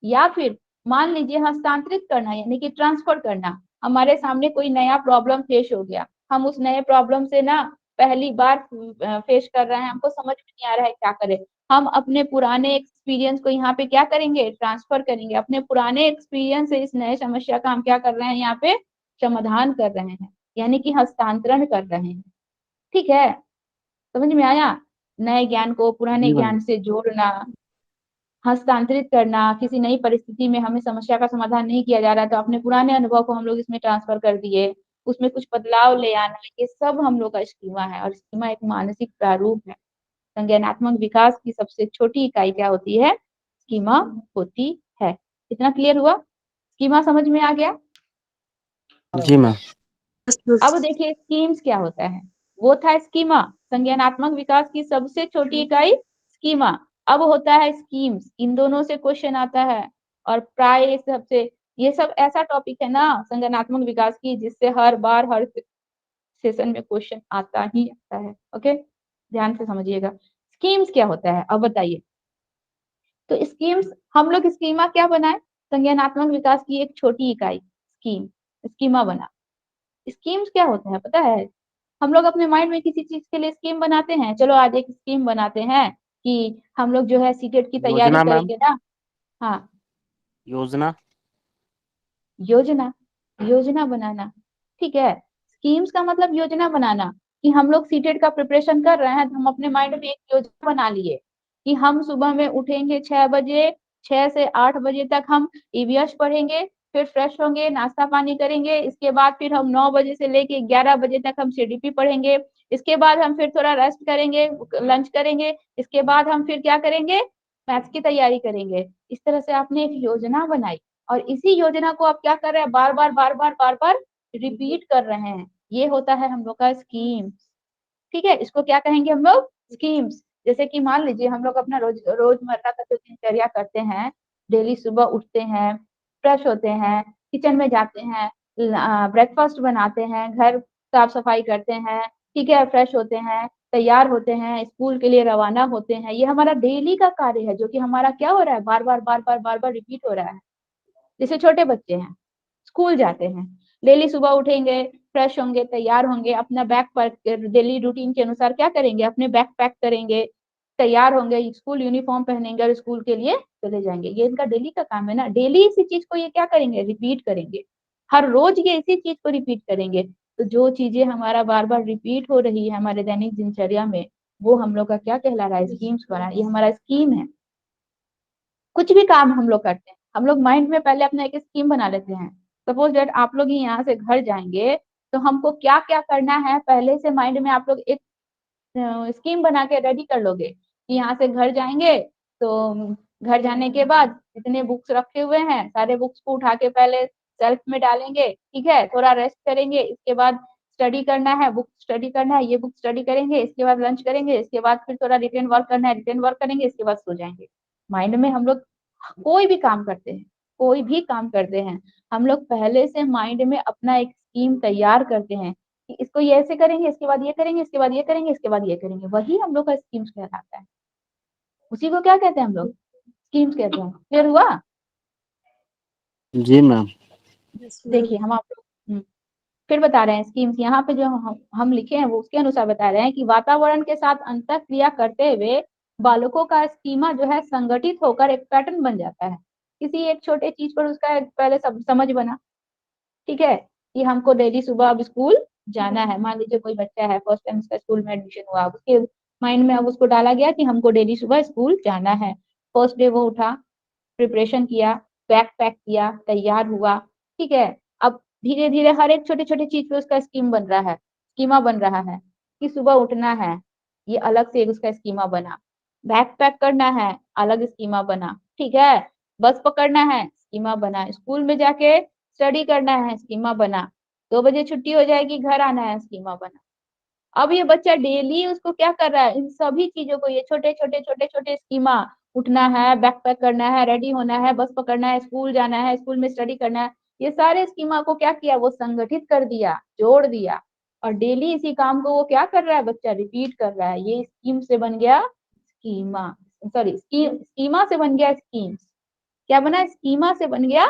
[SPEAKER 1] या फिर मान लीजिए हस्तांतरित करना, यानी कि ट्रांसफर करना। हमारे सामने कोई नया प्रॉब्लम फेस हो गया, हम उस नए प्रॉब्लम से ना पहली बार फेस कर रहे हैं, हमको समझ में नहीं आ रहा है क्या करें। हम अपने पुराने एक्सपीरियंस को यहाँ पे क्या करेंगे, ट्रांसफर करेंगे। अपने पुराने एक्सपीरियंस से इस नए समस्या का हम क्या कर रहे हैं, यहाँ पे समाधान कर रहे हैं, यानी कि हस्तांतरण कर रहे हैं। ठीक है, समझ में आया? नए ज्ञान को पुराने
[SPEAKER 2] जी मैम।
[SPEAKER 1] ज्ञान से जोड़ना, हस्तांतरित करना। किसी नई परिस्थिति में हमें समस्या का समाधान नहीं किया जा रहा है तो अपने पुराने अनुभव को हम लोग इसमें ट्रांसफर कर दिए, उसमें कुछ बदलाव ले आना, ये सब हम लोग का स्कीमा है। और स्कीमा एक मानसिक प्रारूप है। संज्ञानात्मक विकास की सबसे छोटी इकाई क्या होती है, स्कीमा होती है। इतना क्लियर हुआ? स्कीमा समझ में आ गया?
[SPEAKER 2] जी मैम।
[SPEAKER 1] अब देखिए स्कीम्स क्या होता है। वो था स्कीमा, संज्ञानात्मक विकास की सबसे छोटी इकाई स्कीमा। अब होता है स्कीम्स, इन दोनों से क्वेश्चन आता है और प्राय सबसे ये सब ऐसा टॉपिक है ना संज्ञानात्मक विकास की, जिससे हर बार हर सेशन में क्वेश्चन आता ही आता है। ओके, ध्यान से समझिएगा। स्कीम्स क्या होता है अब बताइए। तो स्कीम्स, हम लोग स्कीमा क्या बनाए, संज्ञानात्मक विकास की एक छोटी इकाई स्कीम, स्कीमा बना। स्कीम्स क्या होता है पता है, हम लोग अपने माइंड में किसी चीज के लिए स्कीम बनाते हैं। चलो आज एक स्कीम बनाते हैं कि हम लोग जो है सीटेट की तैयारी
[SPEAKER 2] योजना मैम,
[SPEAKER 1] करेंगे ना। हाँ,
[SPEAKER 2] योजना।
[SPEAKER 1] योजना, योजना बनाना, ठीक है। स्कीम्स का मतलब योजना बनाना, कि हम लोग सीटेट का प्रिपरेशन कर रहे हैं तो हम अपने माइंड में एक योजना बना लिए कि हम सुबह में उठेंगे 6 बजे, 6 से 8 बजे तक हम ईवीएस पढ़ेंगे, फिर फ्रेश होंगे, नाश्ता पानी करेंगे, इसके बाद फिर हम 9 बजे से लेके 11 बजे तक हम सीडीपी पढ़ेंगे, इसके बाद हम फिर थोड़ा रेस्ट करेंगे, लंच करेंगे, इसके बाद हम फिर क्या करेंगे, मैथ्स की तैयारी करेंगे। इस तरह से आपने एक योजना बनाई, और इसी योजना को आप क्या कर रहे हैं, बार बार बार बार बार बार रिपीट कर रहे हैं। ये होता है हम लोग का स्कीम, ठीक है। इसको क्या कहेंगे हम लोग, स्कीम्स। जैसे कि मान लीजिए हम लोग अपना रोजमर्रा का जो दिनचर्या करते हैं, डेली सुबह उठते हैं, फ्रेश होते हैं, किचन में जाते हैं, ब्रेकफास्ट बनाते हैं, घर साफ सफाई करते हैं, ठीक है, फ्रेश होते हैं, तैयार होते हैं, स्कूल के लिए रवाना होते हैं। ये हमारा डेली का कार्य है, जो कि हमारा क्या हो रहा है, बार बार बार बार बार बार रिपीट हो रहा है। जैसे छोटे बच्चे हैं, स्कूल जाते हैं, डेली सुबह उठेंगे, फ्रेश होंगे, तैयार होंगे, अपना बैग पैक, डेली रूटीन के अनुसार क्या करेंगे, अपने बैग पैक करेंगे, तैयार होंगे, स्कूल यूनिफॉर्म पहनेंगे और स्कूल के लिए चले जाएंगे। ये इनका डेली का काम है ना, डेली इसी चीज को ये क्या करेंगे, रिपीट करेंगे, हर रोज ये इसी चीज को रिपीट करेंगे। तो जो चीजें हमारा बार बार रिपीट हो रही है हमारे दैनिक दिनचर्या में, वो हम लोग का क्या कहला रहा है, स्कीम्स बना, ये हमारा स्कीम है। कुछ भी काम हम लोग करते हैं, हम लोग माइंड में पहले अपना एक स्कीम बना लेते हैं। सपोज दैट आप लोग ही यहाँ से घर जाएंगे, तो हमको क्या क्या करना है पहले से माइंड में आप लोग एक स्कीम बना के रेडी कर लोगे कि यहाँ से घर जाएंगे, तो घर जाने के बाद जितने बुक्स रखे हुए हैं सारे बुक्स को उठा के पहले सेल्फ में डालेंगे, ठीक है, थोड़ा रेस्ट करेंगे, इसके बाद स्टडी करना है, बुक स्टडी करना है, ये बुक स्टडी करेंगे, इसके बाद लंच करेंगे, इसके बाद फिर थोड़ा रिटेन वर्क करना है, रिटेन वर्क करेंगे, इसके बाद सो जाएंगे। माइंड में हम लोग कोई भी काम करते हैं, कोई भी काम करते हैं, हम लोग पहले से माइंड में अपना एक स्कीम तैयार करते हैं कि इसको ये ऐसे करेंगे, इसके बाद ये करेंगे, इसके बाद ये करेंगे, इसके बाद ये करेंगे। वही हम लोग का स्कीम्स कहलाता है। उसी को क्या कहते हैं हम लोग, स्कीम्स कहते हैं। क्लियर हुआ।
[SPEAKER 2] जी मैम।
[SPEAKER 1] देखिए हम आप लोग फिर बता रहे हैं स्कीम्स, यहाँ पे जो हम लिखे हैं वो उसके अनुसार बता रहे हैं कि वातावरण के साथ अंतः क्रिया करते हुए बालकों का स्कीमा जो है संगठित होकर एक पैटर्न बन जाता है। किसी एक छोटे चीज पर उसका पहले सब समझ बना, ठीक है, कि हमको डेली सुबह अब स्कूल जाना है। मान लीजिए कोई बच्चा है, फर्स्ट टाइम उसका स्कूल में एडमिशन हुआ, उसके माइंड में अब उसको डाला गया कि हमको डेली सुबह स्कूल जाना है। फर्स्ट डे वो उठा, प्रिपरेशन किया, बैग पैक किया, तैयार हुआ, ठीक है। अब धीरे धीरे हर एक छोटे छोटे चीज पे उसका स्कीम बन रहा है, स्कीमा बन रहा है कि सुबह उठना है, ये अलग से एक उसका स्कीमा बना। बैग पैक करना है, अलग स्कीमा बना, ठीक है। बस पकड़ना है, स्कीमा बना। स्कूल में जाके स्टडी करना है, स्कीमा बना। 2 बजे छुट्टी हो जाएगी, घर आना है, स्कीमा बना। अब ये बच्चा डेली उसको क्या कर रहा है, इन सभी चीजों को, ये छोटे छोटे छोटे छोटे स्कीमा, उठना है, बैग पैक करना है, रेडी होना है, बस पकड़ना है, स्कूल जाना है, स्कूल में स्टडी करना है, ये सारे स्कीमा को क्या किया, वो संगठित कर दिया, जोड़ दिया। और डेली इसी काम को वो क्या कर रहा है, बच्चा रिपीट कर रहा है। ये स्कीम से बन गया स्कीमा, सॉरी स्कीमा से बन गया स्कीम्स। क्या बना, स्कीमा से बन गया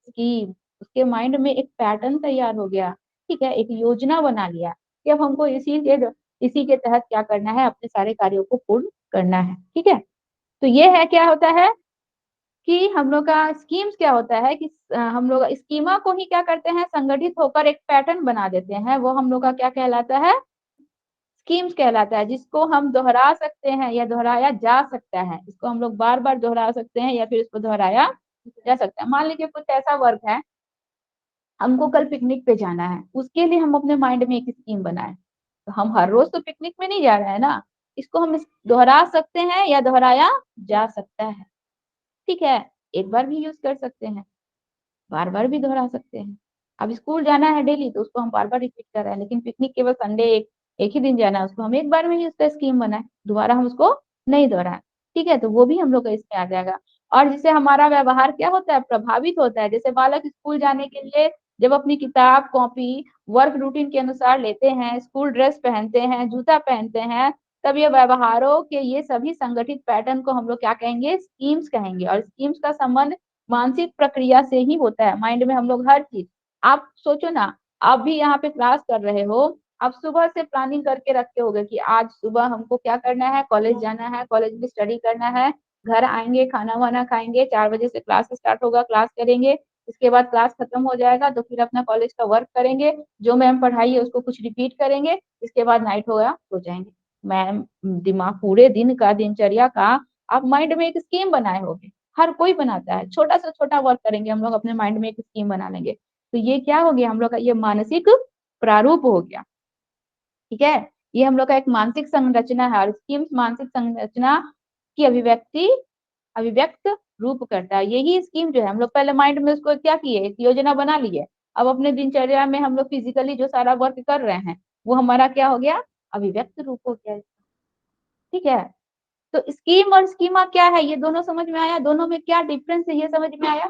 [SPEAKER 1] स्कीम। उसके माइंड में एक पैटर्न तैयार हो गया, ठीक है, एक योजना बना लिया कि अब हमको इसी के तहत क्या करना है, अपने सारे कार्यों को पूर्ण करना है, ठीक है। तो ये है, क्या होता है कि हम लोग का स्कीम्स क्या होता है कि हम लोग स्कीमा को ही क्या करते हैं, संगठित होकर एक पैटर्न बना देते हैं। वो हम लोग का क्या कहलाता है, स्कीम्स कहलाता है, जिसको हम दोहरा सकते हैं या दोहराया जा सकता है। इसको हम लोग बार बार दोहरा सकते हैं या फिर इसको दोहराया जा सकता है। मान लीजिए कुछ ऐसा वर्क है, हमको कल पिकनिक पे जाना है, उसके लिए हम अपने माइंड में एक स्कीम बनाए। तो हम हर रोज तो पिकनिक में नहीं जा रहे हैं ना, इसको हम दोहरा सकते हैं या दोहराया जा सकता है, ठीक है। एक बार भी यूज कर सकते हैं, बार बार भी दोहरा सकते हैं। अब स्कूल जाना है डेली, तो उसको हम बार बार रिपीट कर रहे हैं, लेकिन पिकनिक केवल संडे एक ही दिन जाना है, उसको हम एक बार में ही उसका स्कीम बनाए, दोबारा हम उसको नहीं दोहराए, ठीक है। तो वो भी हम लोग का इसमें आ जाएगा। और जिससे हमारा व्यवहार क्या होता है, प्रभावित होता है। जैसे बालक स्कूल जाने के लिए जब अपनी किताब कॉपी वर्क रूटीन के अनुसार लेते हैं, स्कूल ड्रेस पहनते हैं, जूता पहनते हैं, तब ये व्यवहारों के ये सभी संगठित पैटर्न को हम लोग क्या कहेंगे, स्कीम्स कहेंगे। और स्कीम्स का संबंध मानसिक प्रक्रिया से ही होता है। माइंड में हम लोग हर चीज, आप सोचो ना, आप भी यहाँ पे क्लास कर रहे हो, आप सुबह से प्लानिंग करके रखे होगे कि आज सुबह हमको क्या करना है, कॉलेज जाना है, कॉलेज में स्टडी करना है, घर आएंगे, खाना वाना खाएंगे, 4 बजे से क्लास स्टार्ट होगा, क्लास करेंगे, इसके बाद क्लास खत्म हो जाएगा तो फिर अपना कॉलेज का वर्क करेंगे, जो मैम पढ़ाई है उसको कुछ रिपीट करेंगे, इसके बाद नाइट होगा सो जाएंगे। मैम दिमाग पूरे दिन का दिनचर्या का आप माइंड में एक स्कीम बनाए होगे, हर कोई बनाता है, छोटा से छोटा वर्क करेंगे हम लोग अपने माइंड में एक स्कीम बना लेंगे। तो ये क्या हो गया, हम लोग का ये मानसिक प्रारूप हो गया। ठीक है, ये हम लोग का एक मानसिक संरचना है। और स्कीम्स मानसिक संरचना की अभिव्यक्त रूप करता है। यही स्कीम जो है हम लोग पहले माइंड में उसको क्या किए, एक योजना बना लिए, अब अपने दिनचर्या में हम लोग फिजिकली जो सारा वर्क कर रहे हैं वो हमारा क्या हो गया, अभिव्यक्त रूप हो गया। ठीक है, तो स्कीम और स्कीमा क्या है, ये दोनों समझ में आया, दोनों में क्या डिफरेंस है ये समझ में आया।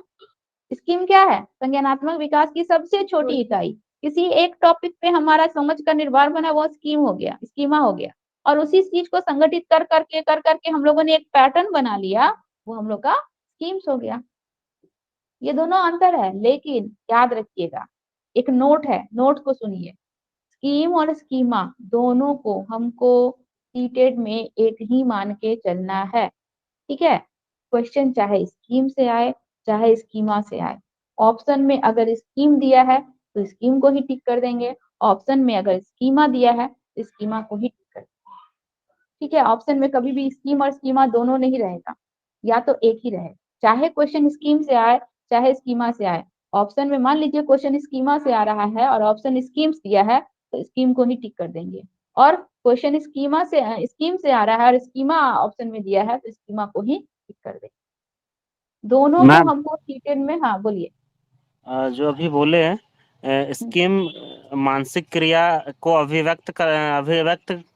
[SPEAKER 1] स्कीम क्या है, संज्ञानात्मक विकास की सबसे छोटी इकाई। किसी एक टॉपिक पे हमारा समझ का निर्माण बना, वो स्कीम हो गया, स्कीमा हो गया। और उसी चीज को संगठित कर करके हम लोगों ने एक पैटर्न बना लिया, वो हम लोग का स्कीम्स हो गया। ये दोनों अंतर है, लेकिन याद रखिएगा, एक नोट है, नोट को सुनिए। स्कीम और स्कीमा दोनों को हमको सीटेड में एक ही मान के चलना है। ठीक है, क्वेश्चन चाहे स्कीम से आए चाहे स्कीमा से आए, ऑप्शन में अगर स्कीम दिया है तो स्कीम को ही टिक कर देंगे, ऑप्शन में अगर स्कीमा दिया है तो स्कीमा को ही टिक कर देंगे। ठीक है, ऑप्शन में कभी भी स्कीम और स्कीमा दोनों नहीं रहेगा, या तो एक ही रहे, चाहे क्वेश्चन स्कीम से आए चाहे स्कीमा से आए। ऑप्शन में मान लीजिए क्वेश्चन स्कीमा से आ रहा है और ऑप्शन स्कीम्स दिया है तो स्कीम को ही टिक कर देंगे, और क्वेश्चन स्कीम से आ रहा है और स्कीमा ऑप्शन में दिया है तो स्कीमा को ही टिक कर देंगे। दोनों को
[SPEAKER 2] मैम
[SPEAKER 1] हमको सीटेड में, हाँ बोलिए।
[SPEAKER 2] जो अभी बोले स्कीम मानसिक क्रिया को अभिव्यक्त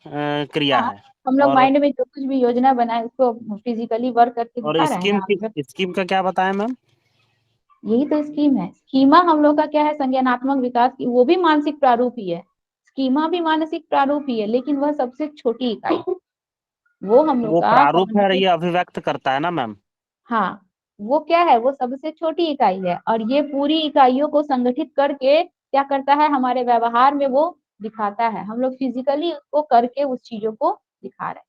[SPEAKER 2] क्रिया
[SPEAKER 1] हाँ,
[SPEAKER 2] है।
[SPEAKER 1] हम लोग
[SPEAKER 2] और
[SPEAKER 1] माइंड में जो कुछ भी योजना बनाए उसको फिजिकली वर्क करके
[SPEAKER 2] और
[SPEAKER 1] दिखा रहे हैं ना।
[SPEAKER 2] स्कीम का क्या बताएं मैम?
[SPEAKER 1] यही तो स्कीम है। स्कीमा हम लोग का क्या है, संज्ञानात्मक विकास की, वो भी मानसिक प्रारूप ही है, स्कीमा भी मानसिक प्रारूप ही है, लेकिन वह सबसे छोटी इकाई, वो हम लोग
[SPEAKER 2] वो
[SPEAKER 1] का
[SPEAKER 2] प्रारूप है और
[SPEAKER 1] कॉग्निटिव।
[SPEAKER 2] ये अभिव्यक्त करता है ना मैम?
[SPEAKER 1] हाँ, वो क्या है, वो सबसे छोटी इकाई है, और ये पूरी इकाइयों को संगठित करके क्या करता है, हमारे व्यवहार में वो दिखाता है। हम लोग फिजिकली उसको करके उस चीजों को दिखा रहे हैं,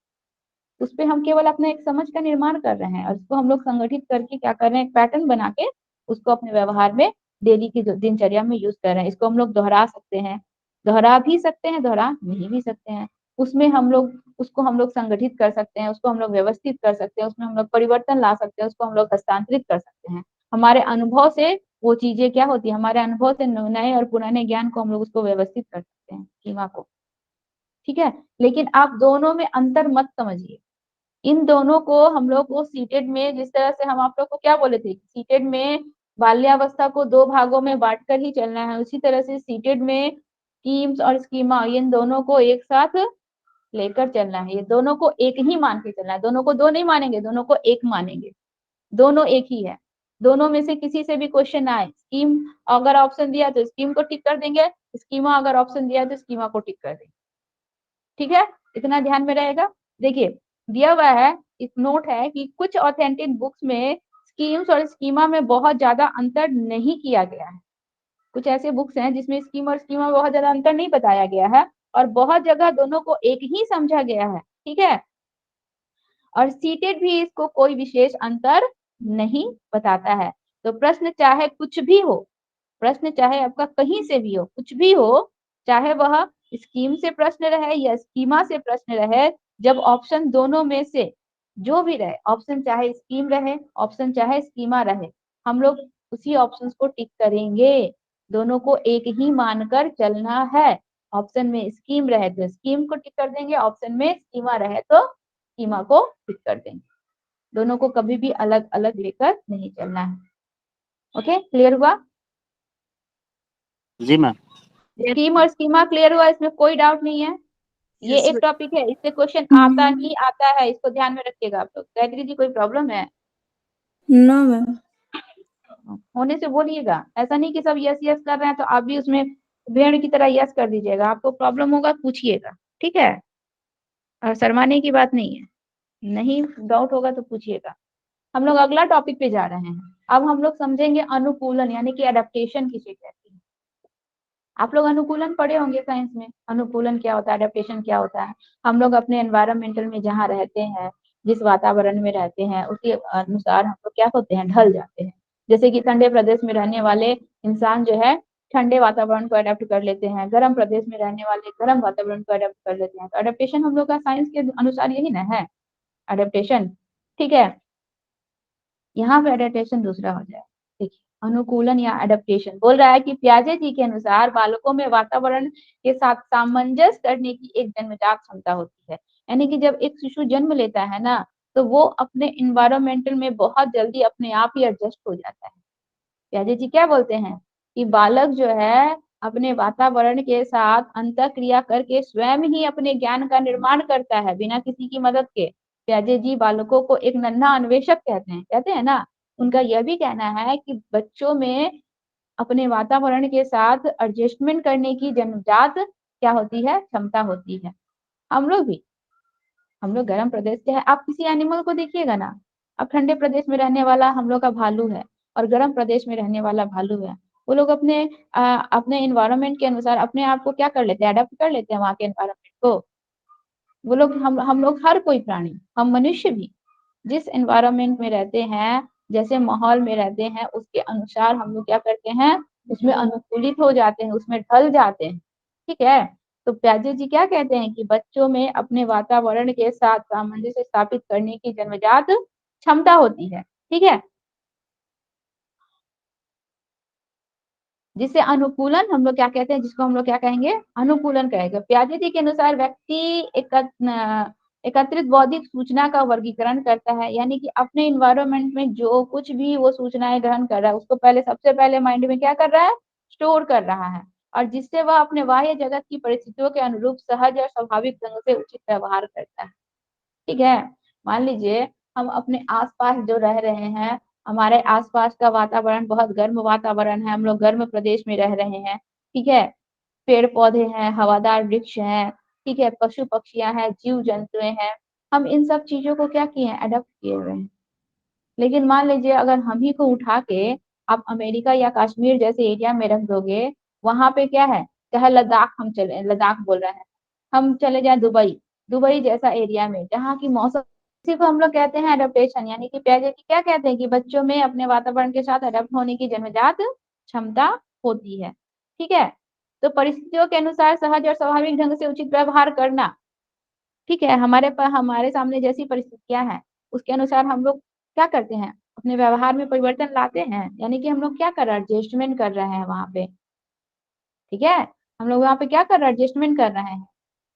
[SPEAKER 1] उस पे हम केवल अपना एक समझ का निर्माण कर रहे हैं, और उसको हम लोग संगठित करके क्या कर रहे हैं, एक पैटर्न बना के उसको अपने व्यवहार में डेली की दिनचर्या में यूज कर रहे हैं। इसको हम लोग दोहरा सकते हैं, दोहरा भी सकते हैं, दोहरा नहीं भी सकते हैं। उसमें हम लोग उसको हम लोग संगठित कर सकते हैं, उसको हम लोग व्यवस्थित कर सकते हैं, उसमें हम लोग परिवर्तन ला सकते हैं, उसको हम लोग हस्तांतरित कर सकते हैं। हमारे अनुभव से वो चीजें क्या होती है, हमारे अनुभव से नए और पुराने ज्ञान को हम लोग उसको व्यवस्थित कर सकते हैं, सीमा को। ठीक है, लेकिन आप दोनों में अंतर मत समझिए। इन दोनों को हम लोग को सीटेड में, जिस तरह से हम आप लोग को क्या बोले थे, सीटेड में बाल्यावस्था को 2 भागों में बांटकर ही चलना है, उसी तरह से सीटेड में स्कीम्स और स्कीमा, इन दोनों को एक साथ लेकर चलना है। ये दोनों को एक ही मान के चलना है, दोनों को दो नहीं मानेंगे, दोनों को एक मानेंगे। दोनों एक ही है, दोनों में से किसी से भी क्वेश्चन आए, स्कीम अगर ऑप्शन दिया तो स्कीम को टिक कर देंगे, स्कीमा अगर ऑप्शन दिया तो स्कीमा को टिक कर देंगे। ठीक है, इतना ध्यान में रहेगा। देखिए, दिया हुआ है, एक नोट है कि कुछ ऑथेंटिक बुक्स में स्कीम्स और स्कीमा में बहुत ज्यादा अंतर नहीं किया गया है। कुछ ऐसे बुक्स हैं जिसमें स्कीम और स्कीमा में बहुत ज्यादा अंतर नहीं बताया गया है, और बहुत जगह दोनों को एक ही समझा गया है। ठीक है, और सीटेड भी इसको कोई विशेष अंतर नहीं बताता है। तो प्रश्न चाहे कुछ भी हो, प्रश्न चाहे आपका कहीं से भी हो, कुछ भी हो, चाहे वह स्कीम से प्रश्न रहे या स्कीमा से प्रश्न रहे, जब ऑप्शन दोनों में से जो भी रहे, ऑप्शन चाहे स्कीम रहे, ऑप्शन चाहे स्कीमा रहे, हम लोग उसी ऑप्शन को टिक करेंगे। दोनों को एक ही मानकर चलना है। ऑप्शन में स्कीम रहे तो स्कीम को टिक कर देंगे, ऑप्शन में स्कीमा रहे तो स्कीमा को टिक कर देंगे। दोनों को कभी भी अलग अलग लेकर नहीं चलना है। ओके, क्लियर हुआ?
[SPEAKER 2] जी मैम।
[SPEAKER 1] स्कीम और स्कीमा क्लियर हुआ, इसमें कोई डाउट नहीं है। ये
[SPEAKER 4] यस
[SPEAKER 1] एक टॉपिक है, इससे क्वेश्चन आता ही आता है, इसको ध्यान में रखिएगा आप लोग। गायत्री जी, कोई प्रॉब्लम है?
[SPEAKER 3] No ma'am.
[SPEAKER 1] होने से बोलिएगा, ऐसा नहीं कि सब यस यस कर रहे हैं तो आप भी उसमें भेड़ की तरह यस कर दीजिएगा। आपको प्रॉब्लम होगा पूछिएगा, ठीक है, और शर्माने की बात नहीं है, नहीं डाउट होगा तो पूछिएगा। हम लोग अगला टॉपिक पे जा रहे हैं। अब हम लोग समझेंगे अनुकूलन यानी कि एडेप्टेशन किसे कहते हैं। आप लोग अनुकूलन पढ़े होंगे साइंस में, अनुकूलन क्या होता है, एडेप्टेशन क्या होता है। हम लोग अपने एनवायरमेंटल में जहाँ रहते हैं, जिस वातावरण में रहते हैं, उसके अनुसार हम लोग क्या होते हैं, ढल जाते हैं। जैसे कि ठंडे प्रदेश में रहने वाले इंसान जो है ठंडे वातावरण को अडेप्ट कर लेते हैं, गर्म प्रदेश में रहने वाले गर्म वातावरण को अडेप्ट कर लेते हैं। तो अडेप्टेशन हम लोग का साइंस के अनुसार यही ना है, अडेप्टेशन, ठीक है। यहाँ पे एडेप्टेशन दूसरा हो जाए, देखिए अनुकूलन या एडेप्टेशन बोल रहा है कि पियाजे जी के अनुसार बालकों में वातावरण के साथ सामंजस्य करने की एक जन्मजात क्षमता होती है। यानी कि जब एक शिशु जन्म लेता है ना, तो वो अपने इन्वायरमेंटल में बहुत जल्दी अपने आप ही एडजस्ट हो जाता है। पियाजे जी क्या बोलते हैं कि बालक जो है अपने वातावरण के साथ अंतःक्रिया करके स्वयं ही अपने ज्ञान का निर्माण करता है बिना किसी की मदद के। पियाजे जी बालकों को एक नन्हा अन्वेषक कहते हैं ना। उनका यह भी कहना है कि बच्चों में अपने वातावरण के साथ एडजस्टमेंट करने की जन्मजात क्या होती है, क्षमता होती है। हम लोग भी, हम लोग गर्म प्रदेश के हैं। आप किसी एनिमल को देखिएगा ना, अब ठंडे प्रदेश में रहने वाला हम लोग का भालू है और गर्म प्रदेश में रहने वाला भालू है। वो लोग अपने इन्वायरमेंट के अनुसार अपने आप को क्या कर लेते हैं, अडेप्ट कर लेते हैं वहाँ के इन्वायरमेंट को। वो लोग हम लोग हर कोई प्राणी, हम मनुष्य भी जिस एनवायरनमेंट में रहते हैं, जैसे माहौल में रहते हैं, उसके अनुसार हम लोग क्या करते हैं, उसमें अनुकूलित हो जाते हैं, उसमें ढल जाते हैं, ठीक है। तो प्याजे जी क्या कहते हैं कि बच्चों में अपने वातावरण के साथ सामंजस्य स्थापित करने की जन्मजात क्षमता होती है, ठीक है। जिसे अनुकूलन हम लोग क्या कहते हैं, जिसको हम लोग क्या कहेंगे, अनुकूलन कहेंगे। प्याजे जी के अनुसार व्यक्ति एकत्रित बौद्धिक सूचना का वर्गीकरण करता है, यानी कि अपने इन्वायरमेंट में जो कुछ भी वो सूचनाएं ग्रहण कर रहा है उसको पहले सबसे पहले माइंड में क्या कर रहा है, स्टोर कर रहा है, और जिससे वह अपने बाह्य जगत की परिस्थितियों के अनुरूप सहज और स्वाभाविक ढंग से उचित व्यवहार करता है, ठीक है। मान लीजिए हम अपने आसपास जो रह रहे हैं, हमारे आसपास का वातावरण बहुत गर्म वातावरण है, हम लोग गर्म प्रदेश में रह रहे हैं, ठीक है। पेड़ पौधे हैं, हवादार वृक्ष हैं, ठीक है, पशु पक्षियां हैं, जीव जंतु हैं। हम इन सब चीजों को क्या किए हैं, अडॉप्ट किए हुए हैं। लेकिन मान लीजिए अगर हम ही को उठा के आप अमेरिका या कश्मीर जैसे एरिया में रख दोगे, वहां पे क्या है, चाहे लद्दाख, हम चले लद्दाख बोल रहे हैं, हम चले जाए दुबई, दुबई जैसा एरिया में जहाँ की मौसम, इसी को हम लोग कहते हैं एडेप्टेशन। यानी कि पियाजे जी क्या कहते हैं कि बच्चों में अपने वातावरण के साथ अडॉप्ट होने की जन्मजात क्षमता होती है, ठीक है। तो परिस्थितियों के अनुसार सहज और स्वाभाविक ढंग से उचित व्यवहार करना, ठीक है। हमारे सामने जैसी परिस्थितियां हैं उसके अनुसार हम लोग क्या करते हैं, अपने व्यवहार में परिवर्तन लाते हैं। यानी कि हम लोग क्या कर रहे हैं, एडजस्टमेंट कर रहे हैं वहां पे, ठीक है। हम लोग वहां पे क्या कर रहे हैं, एडजस्टमेंट कर रहे हैं।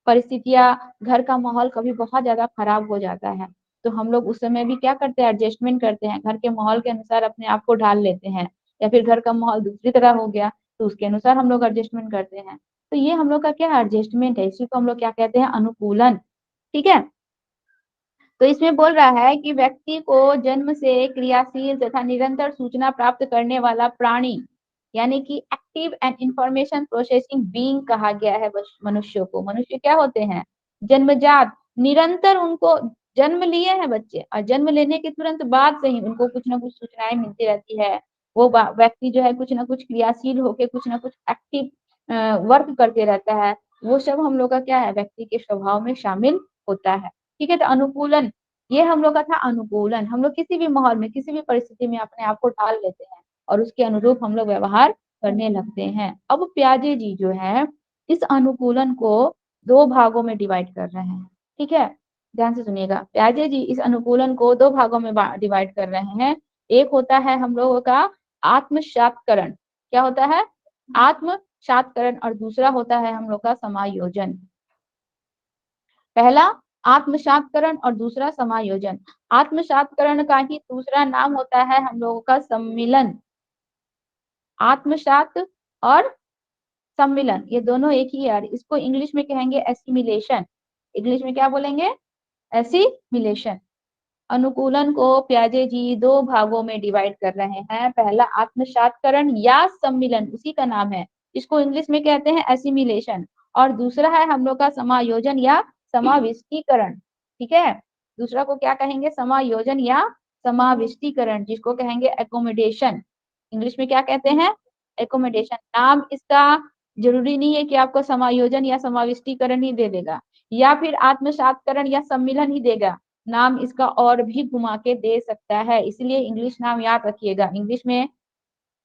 [SPEAKER 1] परिस्थितियां, घर का माहौल कभी बहुत ज्यादा खराब हो जाता है, तो हम लोग उस समय भी क्या करते हैं, एडजस्टमेंट करते हैं, घर के माहौल के अनुसार अपने आप को ढाल लेते हैं। या फिर घर का माहौल दूसरी तरह हो गया तो उसके अनुसार हम लोग एडजस्टमेंट करते हैं। तो ये हम लोग का क्या है, एडजस्टमेंट है, इसी को हम लोग क्या कहते हैं, अनुकूलन, ठीक है। तो इसमें बोल रहा है कि व्यक्ति को जन्म से क्रियाशील तथा निरंतर सूचना प्राप्त करने वाला प्राणी, यानी कि active and information processing being कहा गया है मनुष्यों को। मनुष्य क्या होते हैं, जन्मजात, निरंतर उनको जन्म लिए हैं बच्चे, और जन्म लेने के तुरंत बाद से ही उनको कुछ ना कुछ सूचनाएं मिलती रहती है। वो व्यक्ति जो है कुछ ना कुछ क्रियाशील होके कुछ ना कुछ एक्टिव वर्क करते रहता है। वो सब हम लोग का क्या है, व्यक्ति के स्वभाव में शामिल होता है, ठीक है। तो अनुकूलन, ये हम लोग का था अनुकूलन। हम लोग किसी भी माहौल में, किसी भी परिस्थिति में अपने आप को ढाल लेते हैं और उसके अनुरूप हम लोग व्यवहार करने लगते हैं। अब प्याजे जी जो है इस अनुकूलन को दो भागों में डिवाइड कर रहे हैं, ठीक है। ध्यान से सुनिएगा, प्याजे जी इस अनुकूलन को दो भागों में डिवाइड कर रहे हैं। एक होता है हम लोगों का आत्मसात्करण, क्या होता है, आत्मसात्करण, और दूसरा होता है हम लोग का समायोजन। पहला आत्मसात्करण और दूसरा समायोजन। आत्मसात्करण का ही दूसरा नाम होता है हम लोगों का सम्मिलन। आत्मसात और सम्मिलन, ये दोनों एक ही है। इसको इंग्लिश में कहेंगे एसिमिलेशन। इंग्लिश में क्या बोलेंगे, एसिमिलेशन, अनुकूलन को प्याजे जी दो भागों में डिवाइड कर रहे हैं। पहला आत्मसात्करण या सम्मिलन, उसी का नाम है, इसको इंग्लिश में कहते हैं एसिमिलेशन। और दूसरा है हम लोग का समायोजन या समाविष्टीकरण। ठीक है, दूसरा को क्या कहेंगे? समायोजन या समाविष्टीकरण, जिसको कहेंगे एकोमोडेशन। इंग्लिश में क्या कहते हैं? एकोमोडेशन। नाम इसका जरूरी नहीं है कि आपको समायोजन या समाविष्टीकरण ही दे देगा या फिर आत्मसात्करण या सम्मिलन ही देगा, नाम इसका और भी घुमा के दे सकता है, इसलिए इंग्लिश नाम याद रखिएगा। इंग्लिश में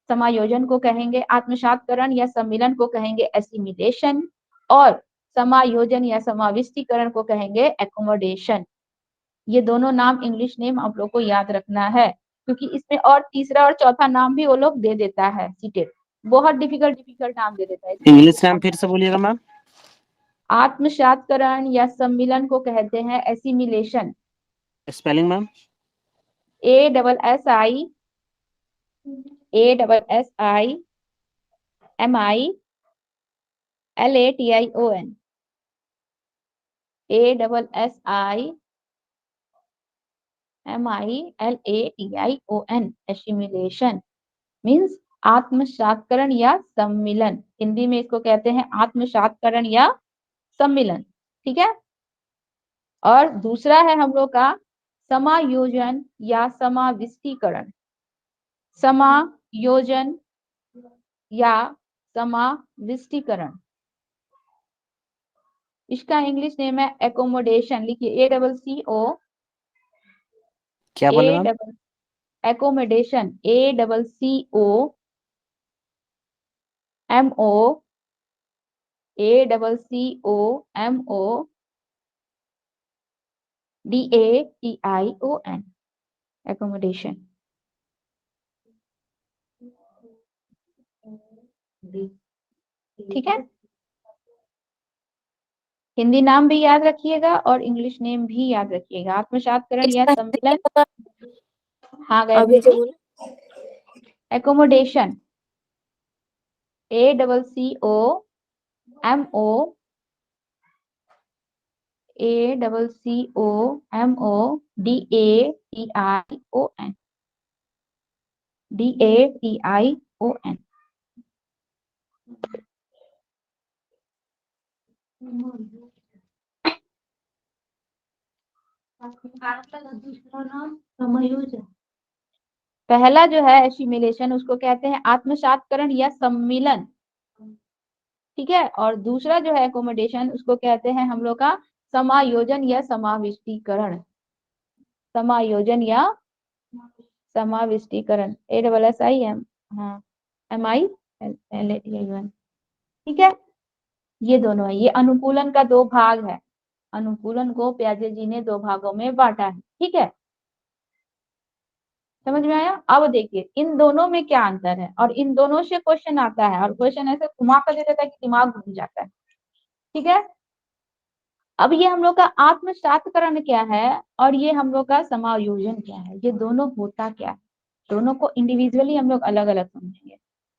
[SPEAKER 1] समायोजन को कहेंगे आत्मसात्करण या सम्मिलन को कहेंगे एसिमिलेशन, और समायोजन या समाविष्टीकरण को कहेंगे एकोमोडेशन। ये दोनों नाम इंग्लिश नेम आप लोग को याद रखना है, क्योंकि इसमें और तीसरा और चौथा नाम भी वो लोग दे देता है, सीटेट बहुत डिफिकल्ट नाम दे देता है।
[SPEAKER 2] इंग्लिश नाम फिर से बोलिएगा मैम।
[SPEAKER 1] आत्मसात्करण या सम्मिलन को कहते हैं assimilation.
[SPEAKER 2] Spelling ma'am?
[SPEAKER 1] ASSIMILATION, ASSIMILATION, assimilation means आत्मसात्करण या सम्मिलन। हिंदी में इसको कहते हैं आत्मसात्करण या सम्मिलन। ठीक है, और दूसरा है हम लोग का समायोजन या समाविष्टीकरण। समायोजन या समाविष्टीकरण, इसका इंग्लिश नेम है एकोमोडेशन। लिखिए ACCO,
[SPEAKER 2] क्या बोले ma'am?
[SPEAKER 1] Accommodation, ACCO MO, DATION, accommodation. ठीक है, हिंदी नाम भी याद रखिएगा और इंग्लिश नेम भी याद रखिएगा। आत्मसात्करण या सम्मिलन, हाँ
[SPEAKER 4] अभी जो बोले
[SPEAKER 1] एकोमोडेशन, ACCO MO, DATION। पहला जो है एसिमिलेशन, उसको कहते हैं आत्मसात्करण या सम्मिलन। ठीक है, और दूसरा जो है एकोमोडेशन, उसको कहते हैं हम लोग का समायोजन या समाविष्टीकरण। समायोजन या समाविष्टीकरण, ASSIM, हाँ MILATION। ठीक है, ये दोनों है। ये अनुकूलन का दो भाग है। अनुकूलन को प्याजे जी ने दो भागों में बांटा है। ठीक है, समझ में आया? अब देखिए इन दोनों में क्या अंतर है, और इन दोनों से क्वेश्चन आता है, और क्वेश्चन ऐसे घुमा कर दे देता है कि दिमाग घूम जाता है। ठीक है, अब ये हम लोग का आत्मसात्करण क्या है और ये हम लोग का समायोजन क्या है, ये दोनों होता क्या है, दोनों को इंडिविजुअली हम लोग अलग अलग समझेंगे।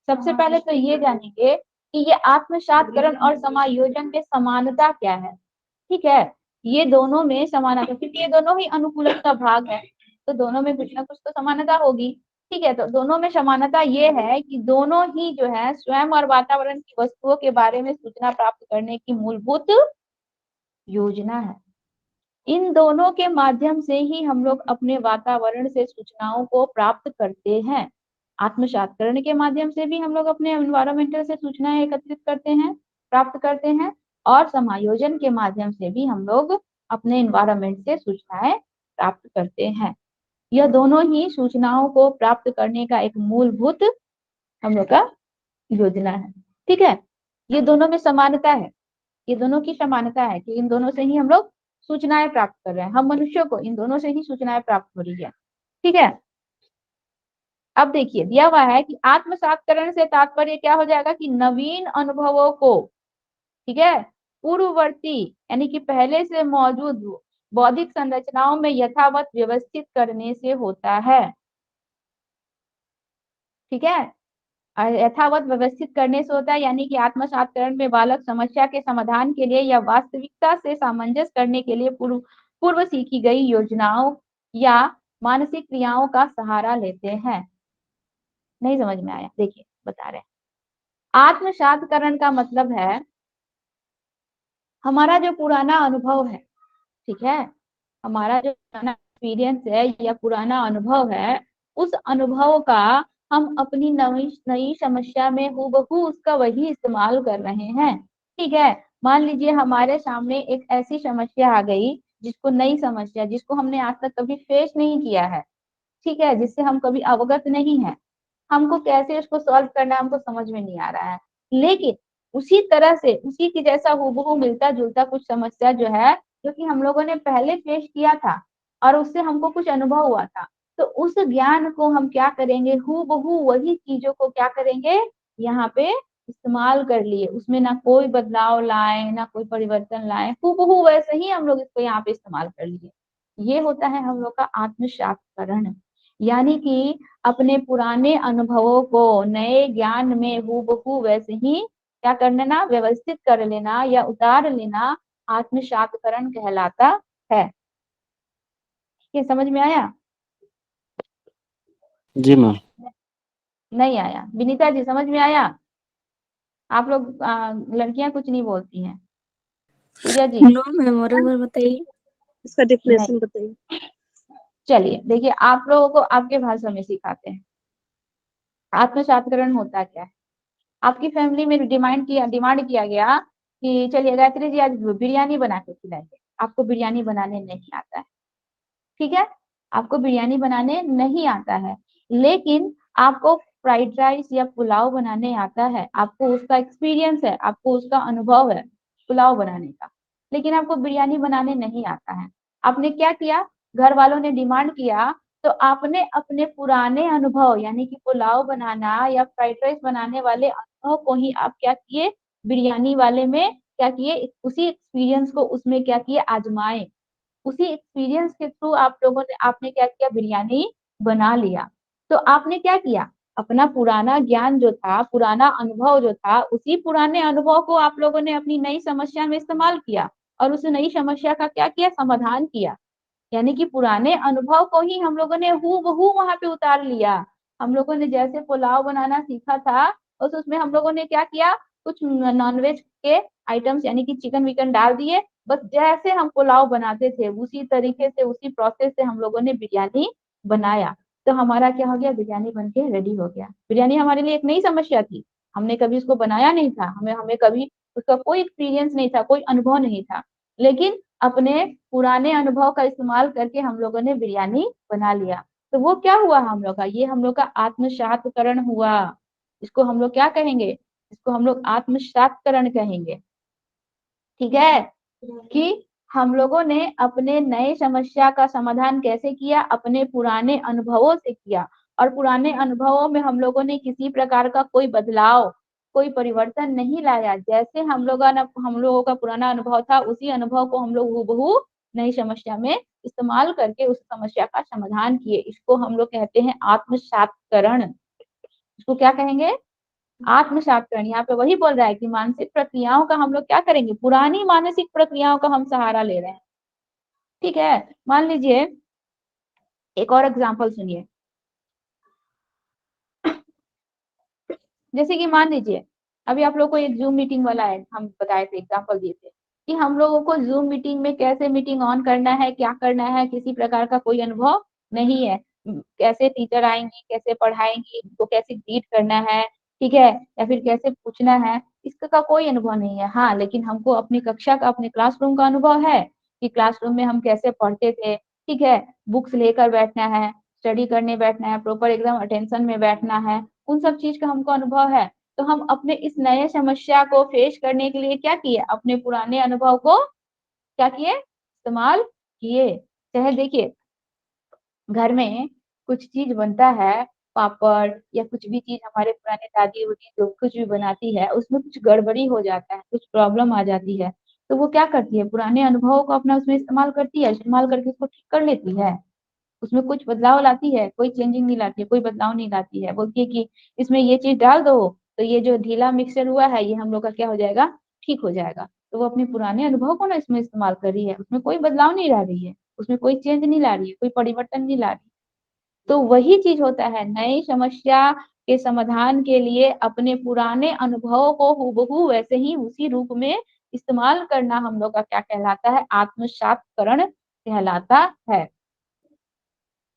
[SPEAKER 1] सबसे पहले तो ये जानेंगे कि ये आत्मसात्करण और समायोजन में समानता क्या है। ठीक है, ये दोनों में समानता, क्योंकि ये दोनों ही अनुकूलन का भाग है, तो दोनों में कुछ ना कुछ तो समानता होगी। ठीक है, तो दोनों में समानता ये है कि दोनों ही जो है स्वयं और वातावरण की वस्तुओं के बारे में सूचना प्राप्त करने की मूलभूत योजना है। इन दोनों के माध्यम से ही हम लोग अपने वातावरण से सूचनाओं को प्राप्त करते हैं। आत्मसात्करण के माध्यम से भी हम लोग अपने एनवायरमेंटल से सूचनाएं एकत्रित करते हैं, प्राप्त करते हैं, और समायोजन के माध्यम से भी हम लोग अपने एनवायरमेंट से सूचनाएं प्राप्त करते हैं। यह दोनों ही सूचनाओं को प्राप्त करने का एक मूलभूत हम लोग का योजना है। ठीक है, ये दोनों में समानता है, ये दोनों की समानता है कि इन दोनों से ही हम लोग सूचनाएं प्राप्त कर रहे हैं। हम मनुष्यों को इन दोनों से ही सूचनाएं प्राप्त हो रही है। ठीक है, अब देखिए दिया हुआ है कि आत्मसात्करण से तात्पर्य क्या हो जाएगा कि नवीन अनुभवों को, ठीक है, पूर्ववर्ती यानी कि पहले से मौजूद बौद्धिक संरचनाओं में यथावत व्यवस्थित करने से होता है। ठीक है, यथावत व्यवस्थित करने से होता है, यानी कि आत्मसात्करण में बालक समस्या के समाधान के लिए या वास्तविकता से सामंजस्य करने के लिए पूर्व सीखी गई योजनाओं या मानसिक क्रियाओं का सहारा लेते हैं। नहीं समझ में आया? देखिए बता रहे हैं। आत्मसातकरण का मतलब है हमारा जो पुराना अनुभव है, ठीक है, हमारा जो पुराना एक्सपीरियंस है या पुराना अनुभव है, उस अनुभव का हम अपनी नई नई समस्या में हूबहू उसका वही इस्तेमाल कर रहे हैं। ठीक है, मान लीजिए हमारे सामने एक ऐसी समस्या आ गई जिसको नई समस्या, जिसको हमने आज तक कभी फेस नहीं किया है, ठीक है, जिससे हम कभी अवगत नहीं है, हमको कैसे उसको सॉल्व करना है हमको समझ में नहीं आ रहा है। लेकिन उसी तरह से उसी की जैसा हूबहू मिलता जुलता कुछ समस्या जो है, जो कि हम लोगों ने पहले फेस किया था और उससे हमको कुछ अनुभव हुआ था, तो उस ज्ञान को हम क्या करेंगे, हूबहू वही चीजों को क्या करेंगे, यहाँ पे इस्तेमाल कर लिए, उसमें ना कोई बदलाव लाए ना कोई परिवर्तन लाए, हूबहू वैसे ही हम लोग इसको यहाँ पे इस्तेमाल कर लिए। ये होता है हम लोग का आत्मसात्करण, यानी कि अपने पुराने अनुभवों को नए ज्ञान में हूबहू वैसे ही क्या कर लेना, व्यवस्थित कर लेना या उतार लेना, आत्मसात्करण कहलाता है। ये समझ में आया?
[SPEAKER 2] जी मैम।
[SPEAKER 1] नहीं आया? विनीता जी समझ में आया? आप लोग लड़कियां कुछ नहीं बोलती हैं। पूजा जी?
[SPEAKER 3] नो मैम, और एक बार बताइए।
[SPEAKER 4] इसका
[SPEAKER 1] नहीं,
[SPEAKER 4] डेफिनेशन बताइए।
[SPEAKER 1] चलिए देखिए आप लोगों को आपके भाषा में सिखाते हैं। आत्मसात्करण होता क्या है? आपकी फैमिली में डिमांड किया गया कि चलिए गायत्री जी आज बिरयानी बना के खिलाइए। आपको बिरयानी बनाने नहीं आता है, ठीक है, आपको बिरयानी बनाने नहीं आता है, लेकिन आपको फ्राइड राइस या पुलाव बनाने आता है, आपको उसका एक्सपीरियंस है, आपको उसका अनुभव है पुलाव बनाने का, लेकिन आपको बिरयानी बनाने नहीं आता है। आपने क्या किया, घर वालों ने डिमांड किया तो आपने अपने पुराने अनुभव यानी कि पुलाव बनाना या फ्राइड राइस बनाने वाले अनुभव को ही आप क्या किए, बिरयानी वाले में क्या किए, उसी एक्सपीरियंस को उसमें क्या किए, आजमाए। उसी एक्सपीरियंस के थ्रू आप लोगों ने आपने क्या किया, बिरयानी बना लिया। तो आपने क्या किया, अपना पुराना ज्ञान जो था, पुराना अनुभव जो था, उसी पुराने अनुभव को आप लोगों ने अपनी नई समस्या में इस्तेमाल किया और उस नई समस्या का क्या किया, समाधान किया। यानी कि पुराने अनुभव को ही हम लोगों ने हूबहू वहां पे उतार लिया। हम लोगों ने जैसे पुलाव बनाना सीखा था, उसमें हम लोगों ने क्या किया, कुछ नॉनवेज के आइटम्स यानी कि चिकन विकन डाल दिए, बस जैसे हम पुलाव बनाते थे उसी तरीके से उसी प्रोसेस से हम लोगों ने बिरयानी बनाया। तो हमारा क्या हो गया, बिरयानी बन के रेडी हो गया। बिरयानी हमारे लिए एक नई समस्या थी, हमने कभी उसको बनाया नहीं था, हमें हमें कभी उसका कोई एक्सपीरियंस नहीं था, कोई अनुभव नहीं था, लेकिन अपने पुराने अनुभव का इस्तेमाल करके हम लोगों ने बिरयानी बना लिया। तो वो क्या हुआ हम लोग का, ये हम लोग का आत्मसात्करण हुआ। इसको हम लोग क्या कहेंगे, इसको हम लोग आत्मसात्करण कहेंगे। ठीक है, कि हम लोगों ने अपने नए समस्या का समाधान कैसे किया, अपने पुराने अनुभवों से किया, और पुराने अनुभवों में हम लोगों ने किसी प्रकार का कोई बदलाव, कोई परिवर्तन नहीं लाया। जैसे हम लोगों का पुराना अनुभव था, उसी अनुभव को हम लोग हूबहू नई समस्या में इस्तेमाल करके उस समस्या का समाधान किए। इसको हम लोग कहते हैं आत्मसात्करण। इसको क्या कहेंगे, आत्मसात्करण। यहाँ पे वही बोल रहा है कि मानसिक प्रक्रियाओं का हम लोग क्या करेंगे, पुरानी मानसिक प्रक्रियाओं का हम सहारा ले रहे हैं। ठीक है, मान लीजिए एक और एग्जांपल सुनिए। जैसे कि मान लीजिए अभी आप लोग को एक जूम मीटिंग वाला है, हम बताए थे, एग्जांपल दिए थे कि हम लोगों को जूम मीटिंग में कैसे मीटिंग ऑन करना है, क्या करना है, किसी प्रकार का कोई अनुभव नहीं है। कैसे टीचर आएंगी, कैसे पढ़ाएंगी, इनको कैसे ग्रीट करना है, ठीक है, या फिर कैसे पूछना है, इसका का कोई अनुभव नहीं है। हाँ, लेकिन हमको अपनी कक्षा का, अपने क्लासरूम का अनुभव है कि क्लासरूम में हम कैसे पढ़ते थे, ठीक है, बुक्स लेकर बैठना है, स्टडी करने बैठना है, प्रॉपर एकदम अटेंशन में बैठना है, उन सब चीज का हमको अनुभव है। तो हम अपने इस नए समस्या को फेस करने के लिए क्या किए, अपने पुराने अनुभव को क्या किए, इस्तेमाल किए। चाहे देखिए घर में कुछ चीज बनता है, पापड़ या कुछ भी चीज हमारे पुराने दादी उदी जो कुछ भी बनाती है, उसमें कुछ गड़बड़ी हो जाता है, कुछ प्रॉब्लम आ जाती है, तो वो क्या करती है, पुराने अनुभवों को अपना उसमें इस्तेमाल करती है, इस्तेमाल करके उसको ठीक कर लेती है। उसमें कुछ बदलाव लाती है, कोई चेंजिंग नहीं लाती है, कोई बदलाव नहीं लाती है, बोलती है कि इसमें ये चीज डाल दो तो ये जो ढीला मिक्सचर हुआ है ये हम लोग का क्या हो जाएगा, ठीक हो जाएगा। तो वो अपने पुराने अनुभव को ना इसमें इस्तेमाल कर रही है, उसमें कोई बदलाव नहीं ला रही है, उसमें कोई चेंज नहीं ला रही है, कोई परिवर्तन नहीं ला रही। तो वही चीज होता है, नई समस्या के समाधान के लिए अपने पुराने अनुभवों को हूबहू वैसे ही उसी रूप में इस्तेमाल करना हम लोग का क्या कहलाता है, आत्मसात्करण कहलाता है।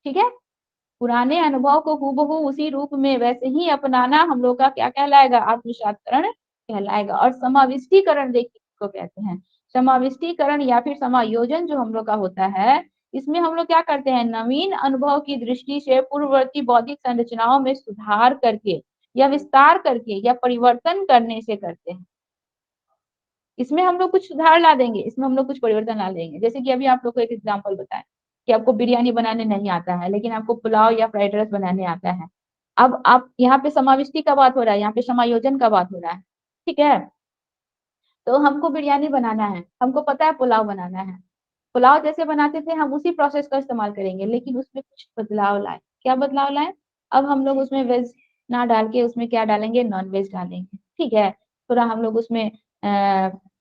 [SPEAKER 1] ठीक है, पुराने अनुभव को हूबहू उसी रूप में वैसे ही अपनाना हम लोग का क्या कहलाएगा, आत्मसात्करण कहलाएगा। और समाविष्टीकरण देखिए इसको कहते हैं, समाविष्टीकरण या फिर समायोजन जो हम लोग का होता है, इसमें हम लोग क्या करते हैं, नवीन अनुभव की दृष्टि से पूर्ववर्ती बौद्धिक संरचनाओं में सुधार करके या विस्तार करके या परिवर्तन करने से करते हैं। इसमें हम लोग कुछ सुधार ला देंगे, इसमें हम लोग कुछ परिवर्तन ला देंगे। जैसे कि अभी आप लोग को एक एग्जांपल बताएं कि आपको बिरयानी बनाने नहीं आता है, लेकिन आपको पुलाव या फ्राइड राइस बनाने आता है। अब आप यहाँ पे समाविष्टि का बात हो रहा है, यहाँ पे समायोजन का बात हो रहा है। ठीक है, तो हमको बिरयानी बनाना है, हमको पता है पुलाव बनाना है। पुलाव जैसे बनाते थे हम उसी प्रोसेस का इस्तेमाल करेंगे, लेकिन उसमें कुछ बदलाव लाए। क्या बदलाव लाए, अब हम लोग उसमें वेज ना डाल के उसमें क्या डालेंगे, नॉन वेज डालेंगे। ठीक है, थोड़ा हम लोग उसमें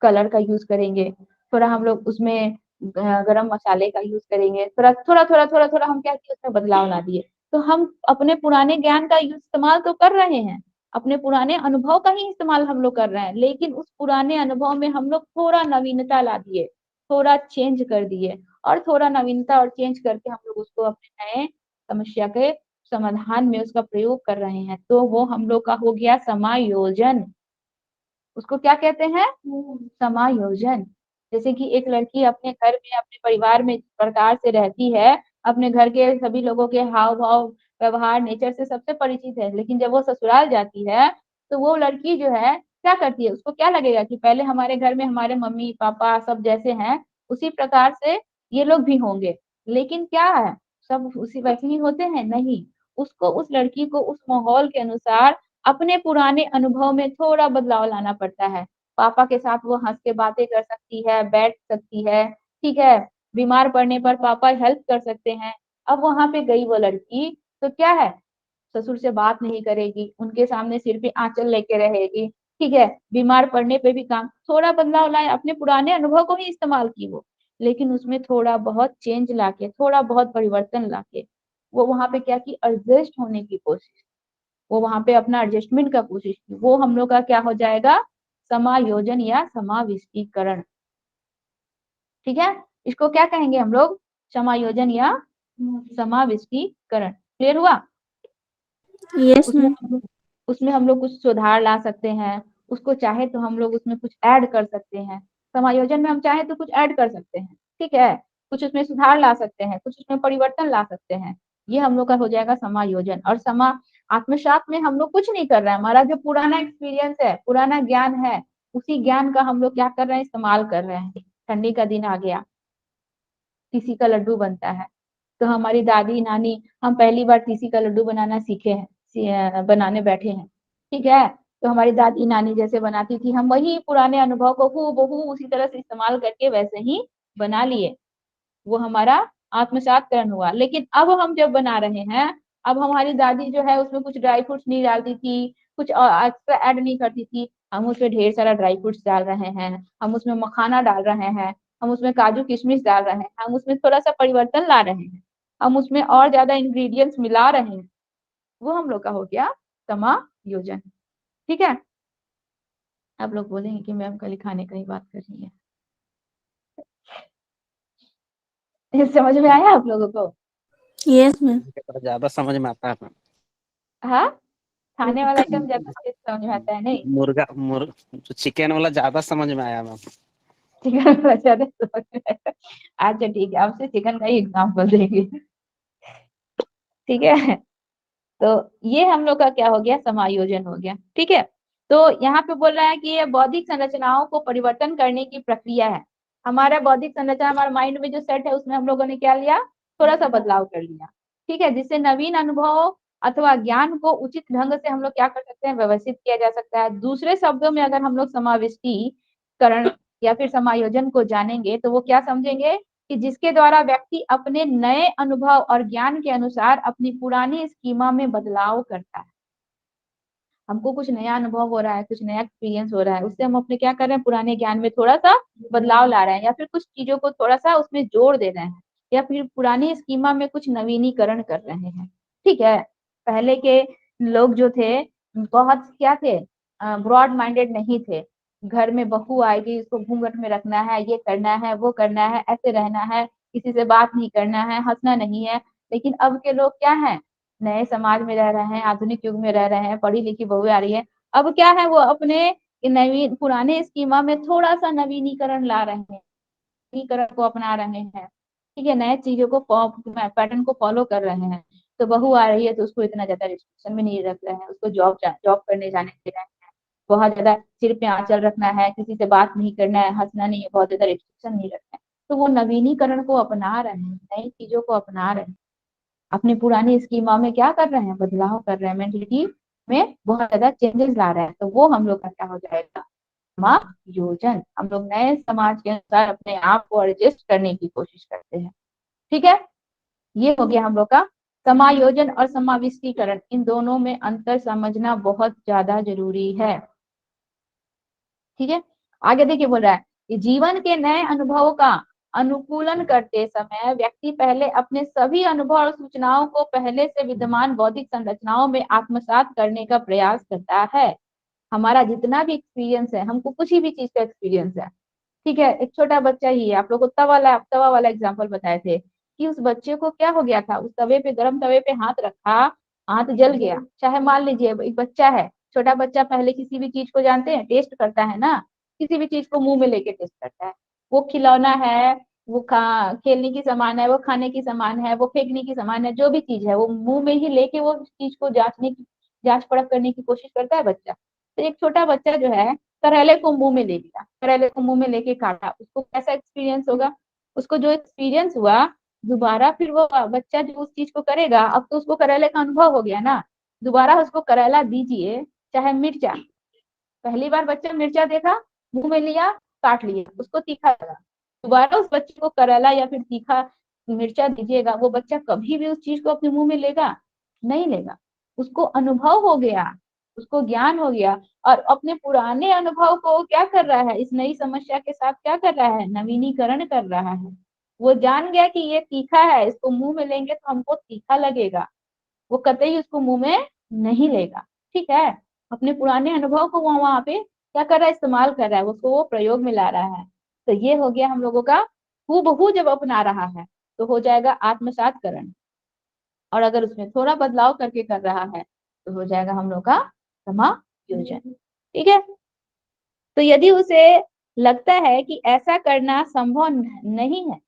[SPEAKER 1] कलर का यूज करेंगे, थोड़ा हम लोग उसमें गरम मसाले का यूज करेंगे, थोड़ा थोड़ा थोड़ा थोड़ा थोड़ा हम क्या किए, उसमें बदलाव ला दिए। तो हम अपने पुराने ज्ञान का इस्तेमाल तो कर रहे हैं, अपने पुराने अनुभव का ही इस्तेमाल हम लोग कर रहे हैं, लेकिन उस पुराने अनुभव में हम लोग थोड़ा नवीनता ला दिए, थोड़ा चेंज कर दिए, और थोड़ा नवीनता और चेंज करके हम लोग उसको अपने नए समस्या के समाधान में उसका प्रयोग कर रहे हैं। तो वो हम लोग का हो गया समायोजन। उसको क्या कहते हैं, समायोजन। जैसे कि एक लड़की अपने घर में अपने परिवार में जिस प्रकार से रहती है, अपने घर के सभी लोगों के हाव भाव व्यवहार नेचर से सबसे परिचित है, लेकिन जब वो ससुराल जाती है तो वो लड़की जो है क्या करती है, उसको क्या लगेगा कि पहले हमारे घर में हमारे मम्मी पापा सब जैसे हैं उसी प्रकार से ये लोग भी होंगे। लेकिन क्या है, सब उसी वैसे ही होते हैं, नहीं। उसको, उस लड़की को उस माहौल के अनुसार अपने पुराने अनुभव में थोड़ा बदलाव लाना पड़ता है। पापा के साथ वो हंस के बातें कर सकती है, बैठ सकती है। ठीक है, बीमार पड़ने पर पापा हेल्प कर सकते हैं। अब वहां पे गई वो लड़की तो क्या है, ससुर से बात नहीं करेगी, उनके सामने सिर पे आंचल लेके रहेगी। ठीक है, बीमार पड़ने पे भी काम, थोड़ा बदलाव लाए, अपने पुराने अनुभव को ही इस्तेमाल की वो, लेकिन उसमें थोड़ा बहुत चेंज लाके, थोड़ा बहुत परिवर्तन लाके वो वहां पे क्या की, एडजस्ट होने की कोशिश, वो वहां पे अपना एडजस्टमेंट का कोशिश की। वो हम लोग का क्या हो जाएगा, समायोजन या समाविष्टीकरण। ठीक है, इसको क्या कहेंगे हम लोग, समायोजन या समाविष्टीकरण। क्लियर हुआ।
[SPEAKER 3] यस
[SPEAKER 1] उसमें
[SPEAKER 3] मैम।
[SPEAKER 1] उसमें हम लोग कुछ सुधार ला सकते हैं, उसको चाहे तो हम लोग उसमें कुछ ऐड कर सकते हैं। समायोजन में हम चाहे तो कुछ ऐड कर सकते हैं, ठीक है, कुछ उसमें सुधार ला सकते हैं, कुछ उसमें परिवर्तन ला सकते हैं। ये हम लोग का हो जाएगा समायोजन। और आत्मसात में हम लोग कुछ नहीं कर रहे हैं, हमारा जो पुराना एक्सपीरियंस है, पुराना ज्ञान है, उसी ज्ञान का हम लोग क्या कर रहे हैं, इस्तेमाल कर रहे हैं। ठंडी का दिन आ गया, तीसी का लड्डू बनता है, तो हमारी दादी नानी, हम पहली बार तीसी का लड्डू बनाना सीखे हैं, बनाने बैठे हैं। ठीक है, तो हमारी दादी नानी जैसे बनाती थी, हम वही पुराने अनुभव को हूबहू उसी तरह से इस्तेमाल करके वैसे ही बना लिए, वो हमारा आत्मसात्करण हुआ। लेकिन अब हम जब बना रहे हैं, अब हमारी दादी जो है उसमें कुछ ड्राई फ्रूट्स नहीं डालती थी, कुछ एक्स्ट्रा ऐड नहीं करती थी, हम उसमें ढेर सारा ड्राई फ्रूट्स डाल रहे हैं, हम उसमें मखाना डाल रहे हैं, हम उसमें काजू किशमिश डाल रहे हैं, हम उसमें थोड़ा सा परिवर्तन ला रहे हैं, हम उसमें और ज्यादा इंग्रेडिएंट्स मिला रहे हैं। वो हम लोग का हो गया समायोजन। ठीक है, आप लोग बोलेंगे कि मैम खाली खाने का ही बात कर रही है। ये समझ में आया आप लोगों को।
[SPEAKER 3] Yes ma'am.
[SPEAKER 2] ज्यादा समझ में आता है मैम।
[SPEAKER 1] हाँ, खाने वाला आइटम ज्यादा समझ में आता है, नहीं
[SPEAKER 2] चिकन वाला ज्यादा समझ में आया मैम।
[SPEAKER 1] चिकन वाला ज्यादा समझ में आया। अच्छा ठीक है, आपसे चिकन का ही एग्जाम्पल देंगे। ठीक है, तो ये हम लोग का क्या हो गया, समायोजन हो गया। ठीक है, तो यहाँ पे बोल रहा है कि ये बौद्धिक संरचनाओं को परिवर्तन करने की प्रक्रिया है। हमारा बौद्धिक संरचना, हमारा माइंड में जो सेट है उसमें हम लोगों ने क्या लिया, थोड़ा सा बदलाव कर लिया। ठीक है, जिससे नवीन अनुभव अथवा ज्ञान को उचित ढंग से हम लोग क्या कर सकते हैं, व्यवस्थित किया जा सकता है। दूसरे शब्दों में अगर हम लोग समाविष्टीकरण या फिर समायोजन को जानेंगे तो वो क्या समझेंगे कि जिसके द्वारा व्यक्ति अपने नए अनुभव और ज्ञान के अनुसार अपनी पुरानी स्कीमा में बदलाव करता है। हमको कुछ नया अनुभव हो रहा है, कुछ नया एक्सपीरियंस हो रहा है, उससे हम अपने क्या कर रहे हैं, पुराने ज्ञान में थोड़ा सा बदलाव ला रहे हैं, या फिर कुछ चीजों को थोड़ा सा उसमें जोड़ दे रहे हैं, या फिर पुरानी स्कीमा में कुछ नवीनीकरण कर रहे हैं। ठीक है, पहले के लोग जो थे बहुत क्या थे, ब्रॉड माइंडेड नहीं थे। घर में बहू आएगी, इसको घूंघट में रखना है, ये करना है, वो करना है, ऐसे रहना है, किसी से बात नहीं करना है, हंसना नहीं है। लेकिन अब के लोग क्या हैं, नए समाज में रह रहे हैं, आधुनिक युग में रह रहे हैं, पढ़ी लिखी बहुएं आ रही है। अब क्या है, वो अपने नवीन पुराने स्कीमा में थोड़ा सा नवीनीकरण ला रहे हैं, नवीनीकरण को अपना रहे हैं। ठीक है, नए चीजों को पैटर्न को फॉलो कर रहे हैं। तो बहू आ रही है तो उसको इतना ज्यादा रिस्ट्रिक्शन में नहीं रख रहे हैं, उसको जॉब जॉब करने जाने दे रहे हैं। बहुत ज्यादा सिर पे आंचल रखना है, किसी से बात नहीं करना है, हंसना नहीं है, बहुत ज्यादा रिस्ट्रिक्शन नहीं रखना है। तो वो नवीनीकरण को अपना रहे हैं, नई चीजों को अपना रहे हैं, अपनी पुरानी स्कीमा में क्या कर रहे हैं, बदलाव कर रहे हैं, मेंटलिटी में बहुत ज्यादा चेंजेस ला रहे हैं। तो वो हम लोग का क्या हो जाएगा, समायोजन। हम लोग नए समाज के अनुसार अपने आप को एडजस्ट करने की कोशिश करते हैं। ठीक है, ये हो गया हम लोग का समायोजन और समाविष्टीकरण। इन दोनों में अंतर समझना बहुत ज्यादा जरूरी है। ठीक है, आगे देखिए बोल रहा है कि जीवन के नए अनुभवों का अनुकूलन करते समय व्यक्ति पहले अपने सभी अनुभव और सूचनाओं को पहले से विद्यमान बौद्धिक संरचनाओं में आत्मसात करने का प्रयास करता है। हमारा जितना भी एक्सपीरियंस है, हमको कुछ भी चीज का एक्सपीरियंस है, ठीक है, एक छोटा बच्चा ही है, आप लोग को तवा वाला एग्जाम्पल बताए थे कि उस बच्चे को क्या हो गया था, उस तवे पे, गर्म तवे पे हाथ रखा, हाथ जल गया। चाहे मान लीजिए एक बच्चा है, छोटा बच्चा पहले किसी भी चीज को जानते हैं, टेस्ट करता है ना, किसी भी चीज को मुंह में लेके टेस्ट करता है। वो खिलौना है, वो खेलने की सामान है, वो खाने की सामान है, वो फेंकने की सामान है, जो भी चीज है वो मुंह में ही लेके वो चीज को जांच परख करने की कोशिश करता है बच्चा। तो एक छोटा बच्चा जो है, करेले को मुंह में ले लिया, करेले को मुंह में लेके काटा, उसको कैसा एक्सपीरियंस होगा, उसको जो एक्सपीरियंस हुआ, दोबारा फिर वो बच्चा जो उस चीज को करेगा, अब तो उसको करेले का अनुभव हो गया ना, दोबारा उसको करेला दीजिए, चाहे मिर्चा, पहली बार बच्चा मिर्चा देखा, मुंह में लिया, काट लिया, उसको तीखा लगा, दोबारा उस बच्चे को करेला या फिर तीखा मिर्चा दीजिएगा, वो बच्चा कभी भी उस चीज को अपने मुंह में लेगा, नहीं लेगा। उसको अनुभव हो गया, उसको ज्ञान हो गया, और अपने पुराने अनुभव को क्या कर रहा है, इस नई समस्या के साथ क्या कर रहा है, नवीनीकरण कर रहा है। वो जान गया कि ये तीखा है, इसको मुंह में लेंगे तो हमको तीखा लगेगा, वो कतई उसको मुंह में नहीं लेगा। ठीक है, अपने पुराने अनुभव को वो वहां पे क्या कर रहा है, इस्तेमाल कर रहा है, उसको वो प्रयोग में ला रहा है। तो ये हो गया हम लोगों का हूबहू जब अपना रहा है तो हो जाएगा आत्मसातकरण, और अगर उसमें थोड़ा बदलाव करके कर रहा है तो हो जाएगा हम लोग का समायोजन। ठीक है, तो यदि उसे लगता है कि ऐसा करना संभव नहीं है,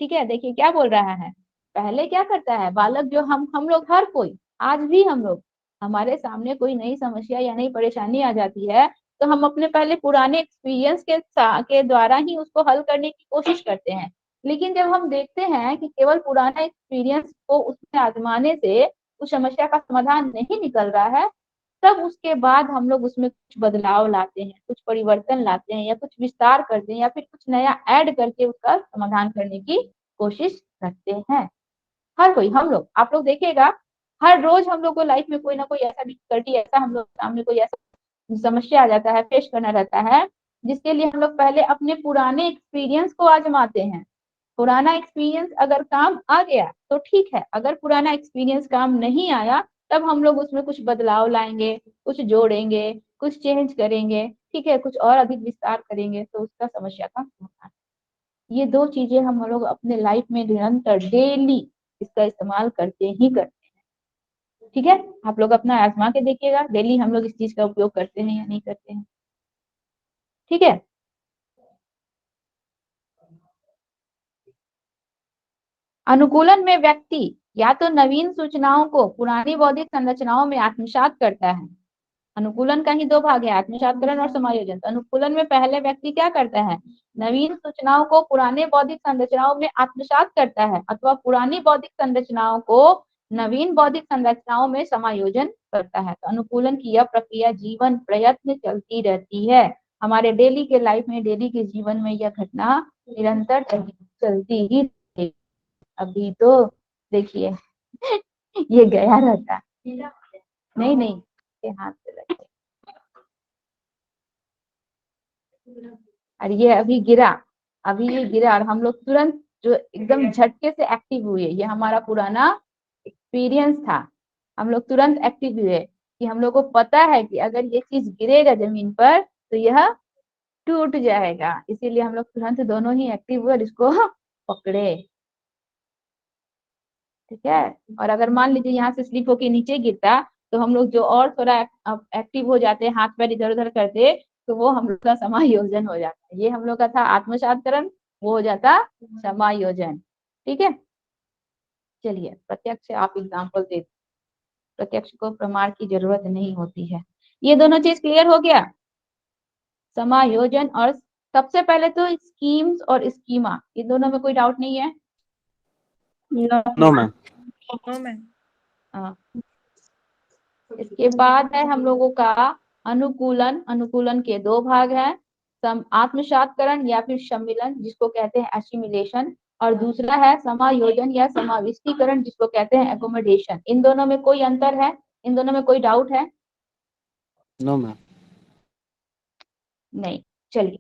[SPEAKER 1] ठीक है, देखिए क्या बोल रहा है, पहले क्या करता है बालक, जो हम लोग हर कोई, आज भी हम लोग, हमारे सामने कोई नई समस्या या नई परेशानी आ जाती है तो हम अपने पहले पुराने एक्सपीरियंस के द्वारा ही उसको हल करने की कोशिश करते हैं। लेकिन जब हम देखते हैं कि केवल पुराना एक्सपीरियंस को उसमें आजमाने से उस समस्या का समाधान नहीं निकल रहा है, तब उसके बाद हम लोग उसमें कुछ बदलाव लाते हैं, कुछ परिवर्तन लाते हैं, या कुछ विस्तार करते हैं, या फिर कुछ नया ऐड करके उसका समाधान करने की कोशिश करते हैं। हर कोई, हम लोग, आप लोग देखिएगा, हर रोज हम लोग को लाइफ में कोई ना कोई ऐसा डिफिकल्टी, ऐसा हम लोग सामने कोई ऐसा समस्या आ जाता है, फेस करना रहता है, जिसके लिए हम लोग पहले अपने पुराने एक्सपीरियंस को आजमाते हैं। पुराना एक्सपीरियंस अगर काम आ गया तो ठीक है, अगर पुराना एक्सपीरियंस काम नहीं आया तब हम लोग उसमें कुछ बदलाव लाएंगे, कुछ जोड़ेंगे, कुछ चेंज करेंगे, ठीक है, कुछ और अधिक विस्तार करेंगे, तो उसका समस्या का समाधान। ये दो चीजें हम लोग अपने लाइफ में निरंतर डेली इसका इस्तेमाल करते ही करते हैं। ठीक है, आप लोग अपना आजमा के देखिएगा, डेली हम लोग इस चीज का उपयोग करते हैं या नहीं करते हैं। ठीक है, अनुकूलन में व्यक्ति या तो नवीन सूचनाओं को पुरानी बौद्धिक संरचनाओं में आत्मसात करता है। अनुकूलन का ही दो भाग है, आत्मसातकरण और समायोजन। तो अनुकूलन में पहले व्यक्ति क्या करता है, नवीन सूचनाओं को पुराने बौद्धिक संरचनाओं में आत्मसात करता है, अथवा पुरानी बौद्धिक संरचनाओं को नवीन बौद्धिक संरचनाओं में समायोजन करता है। तो अनुकूलन की यह प्रक्रिया जीवन प्रयत्न चलती रहती है। हमारे डेली के लाइफ में, डेली के जीवन में यह घटना निरंतर चलती ही रहेगी। अभी तो देखिए ये गया रहता, नहीं नहीं, के हाथ से रखे, और ये अभी गिरा, अभी ये गिरा, और हम लोग तुरंत जो एकदम झटके से एक्टिव हुए, ये हमारा पुराना एक्सपीरियंस था। हम लोग तुरंत एक्टिव हुए कि हम लोग को पता है कि अगर ये चीज गिरेगा जमीन पर तो यह टूट जाएगा, इसीलिए हम लोग तुरंत दोनों ही एक्टिव हुए और इसको पकड़े। ठीक है, और अगर मान लीजिए यहाँ से स्लिप होके नीचे गिरता तो हम लोग जो और थोड़ा एक्टिव हो जाते, हाथ पैर इधर उधर करते, तो वो हम लोग का समायोजन हो जाता। ये हम लोग का था आत्मसातकरण, वो हो जाता समायोजन। ठीक है, चलिए प्रत्यक्ष आप एग्जाम्पल दे, प्रत्यक्ष को प्रमाण की जरूरत नहीं होती है। ये दोनों चीज क्लियर हो गया, समायोजन और सबसे पहले तो स्कीम्स और स्कीमा, ये दोनों में कोई डाउट नहीं है?
[SPEAKER 2] No ma'am.
[SPEAKER 1] हाँ। इसके बाद है हम लोगों का अनुकूलन। अनुकूलन के दो भाग हैं, आत्मसातकरण या फिर सम्मिलन जिसको कहते हैं एसिमिलेशन, और दूसरा है समायोजन या समाविष्टीकरण जिसको कहते हैं एकोमोडेशन। इन दोनों में कोई अंतर है? इन दोनों में कोई डाउट है?
[SPEAKER 2] No ma'am.
[SPEAKER 1] नहीं। चलिए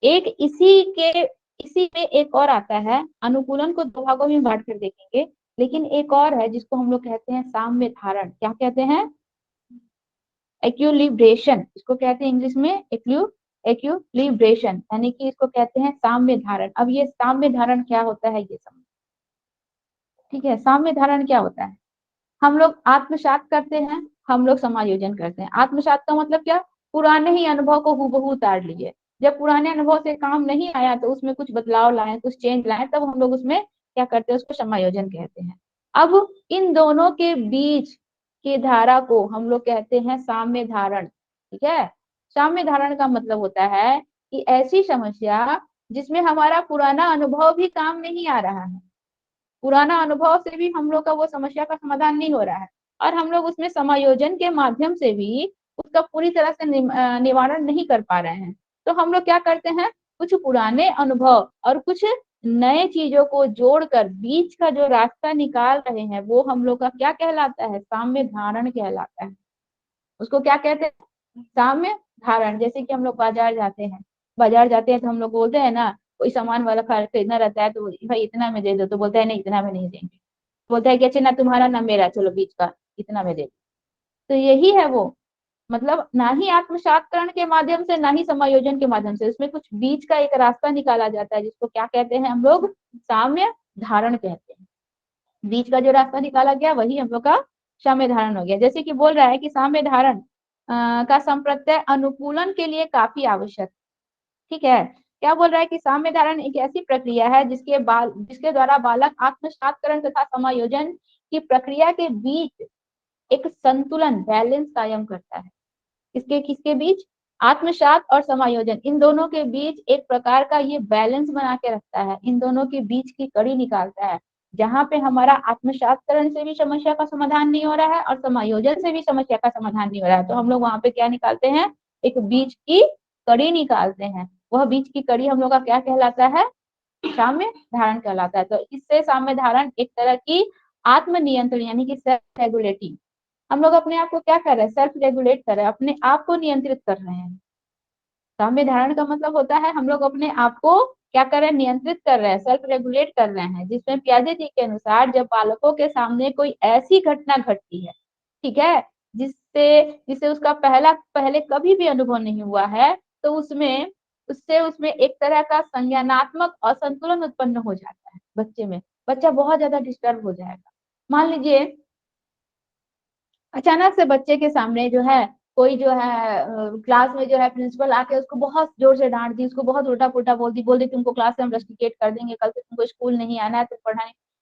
[SPEAKER 1] एक इसी में एक और आता है, अनुकूलन को दो भागों में बांट कर देखेंगे, लेकिन एक और है जिसको हम लोग कहते हैं साम्य धारण। क्या कहते हैं? इक्विलिब्रेशन, इसको कहते हैं इंग्लिश में इक्विलिब्रेशन, यानी कि इसको कहते हैं साम्य धारण। अब ये साम्य धारण क्या होता है ये समझ। ठीक है, साम्य धारण क्या होता है? हम लोग आत्मसात करते हैं, हम लोग समायोजन करते हैं। आत्मसात का मतलब क्या? पुराने ही अनुभव को हूबहू उतार लिए। जब पुराने अनुभव से काम नहीं आया तो उसमें कुछ बदलाव लाए, कुछ चेंज लाए, तब हम लोग उसमें क्या करते हैं, उसको समायोजन कहते हैं। अब इन दोनों के बीच की धारा को हम लोग कहते हैं साम्य धारण। ठीक है, साम्य धारण का मतलब होता है कि ऐसी समस्या जिसमें हमारा पुराना अनुभव भी काम नहीं आ रहा है, पुराना अनुभव से भी हम लोग का वो समस्या का समाधान नहीं हो रहा है, और हम लोग उसमें समायोजन के माध्यम से भी उसका पूरी तरह से निवारण नहीं कर पा रहे हैं। तो हम लोग क्या करते हैं, कुछ पुराने अनुभव और कुछ नए चीजों को जोड़कर बीच का जो रास्ता निकाल रहे हैं, वो हम लोग का क्या कहलाता है? साम्य धारण कहलाता है। उसको क्या कहते हैं? साम्य धारण। जैसे कि हम लोग बाजार जाते हैं, बाजार जाते हैं तो हम लोग बोलते हैं ना, कोई सामान वाला खरीदना रहता है तो भाई इतना में दे दो, तो बोलता है नहीं इतना में नहीं देंगे, बोलता है कि अच्छा ना तुम्हारा ना मेरा, चलो बीच का इतना में दे दो। तो यही है वो, मतलब ना ही आत्मसातकरण के माध्यम से ना ही समायोजन के माध्यम से, उसमें कुछ बीच का एक रास्ता निकाला जाता है जिसको क्या कहते हैं हम लोग? साम्य धारण कहते हैं। बीच का जो रास्ता निकाला गया वही हम लोग का साम्य धारण हो गया। जैसे कि बोल रहा है कि साम्य धारण का संप्रत्यय अनुकूलन के लिए काफी आवश्यक। ठीक है, क्या बोल रहा है कि साम्य धारण एक ऐसी प्रक्रिया है जिसके द्वारा बालक आत्मसातकरण तथा समायोजन की प्रक्रिया के बीच एक संतुलन, बैलेंस कायम करता है। किसके किसके बीच? आत्मसात और समायोजन, इन दोनों के बीच एक प्रकार का ये बैलेंस बना के रखता है, इन दोनों के बीच की कड़ी निकालता है। जहां पे हमारा आत्मसातकरण से भी समस्या का समाधान नहीं हो रहा है और समायोजन से भी समस्या का समाधान नहीं हो रहा है, तो हम लोग वहां पे क्या निकालते हैं? एक बीच की कड़ी निकालते हैं। वह बीच की कड़ी हम लोग का क्या कहलाता है? साम्य धारण कहलाता है। तो इससे साम्य धारण एक तरह की आत्मनियंत्रण यानी कि सेल्फ रेगुलेटिंग, हम लोग अपने आप को क्या कर रहे हैं? सेल्फ रेगुलेट कर रहे हैं, अपने आप को नियंत्रित कर रहे हैं। साम्य धारण का मतलब होता है हम लोग अपने आप को क्या कर रहे हैं? नियंत्रित कर रहे हैं, सेल्फ रेगुलेट कर रहे हैं। जिसमें पियाजे जी के अनुसार जब बालकों के सामने कोई ऐसी घटना घटती है, ठीक है, जिससे जिससे उसका पहले कभी भी अनुभव नहीं हुआ है, तो उसमें एक तरह का संज्ञानात्मक असंतुलन उत्पन्न हो जाता है बच्चे में। बच्चा बहुत ज्यादा डिस्टर्ब हो जाएगा। मान लीजिए अचानक से बच्चे के सामने जो है कोई जो है क्लास में जो है प्रिंसिपल आके उसको बहुत जोर से डांट दी, उसको बहुत उल्टा पुल्टा बोल दी तुमको क्लास से हम रस्टिकेट कर देंगे, कल से तुमको स्कूल नहीं आना है, तो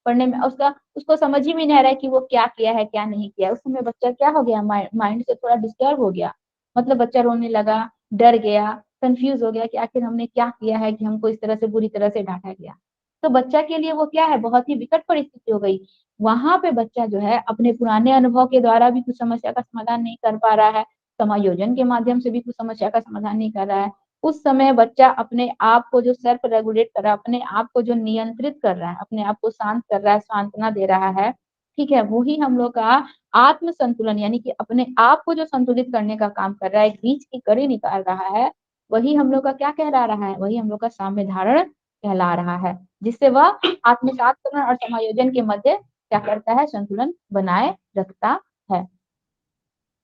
[SPEAKER 1] पढ़ने में उसको समझ ही में नहीं आ रहा है कि वो क्या किया है क्या नहीं किया। उस समय बच्चा क्या हो गया? माइंड से थोड़ा डिस्टर्ब हो गया, मतलब बच्चा रोने लगा, डर गया, कंफ्यूज हो गया कि आखिर हमने क्या किया है कि हमको इस तरह से बुरी तरह से डांटा गया। तो बच्चा के लिए वो क्या है? बहुत ही विकट परिस्थिति हो गई। वहां पे बच्चा जो है अपने पुराने अनुभव के द्वारा भी कुछ समस्या का समाधान नहीं कर पा रहा है, समायोजन के माध्यम से भी कुछ समस्या का समाधान नहीं कर रहा है। उस समय बच्चा अपने आप को जो सेल्फ रेगुलेट कर रहा है, अपने आप को जो नियंत्रित कर रहा है, अपने आप को शांत कर रहा है, सांत्वना दे रहा है, ठीक है, वही हम लोग का आत्म संतुलन यानी कि अपने आप को जो संतुलित करने का काम कर रहा है, एक बीच की कड़ी निकाल रहा है, वही हम लोग का क्या कहला रहा है? वही हम लोग का साम्य धारण कहला रहा है, जिससे वह आत्मसातकरण और समायोजन के मध्य क्या करता है, संतुलन बनाए रखता है।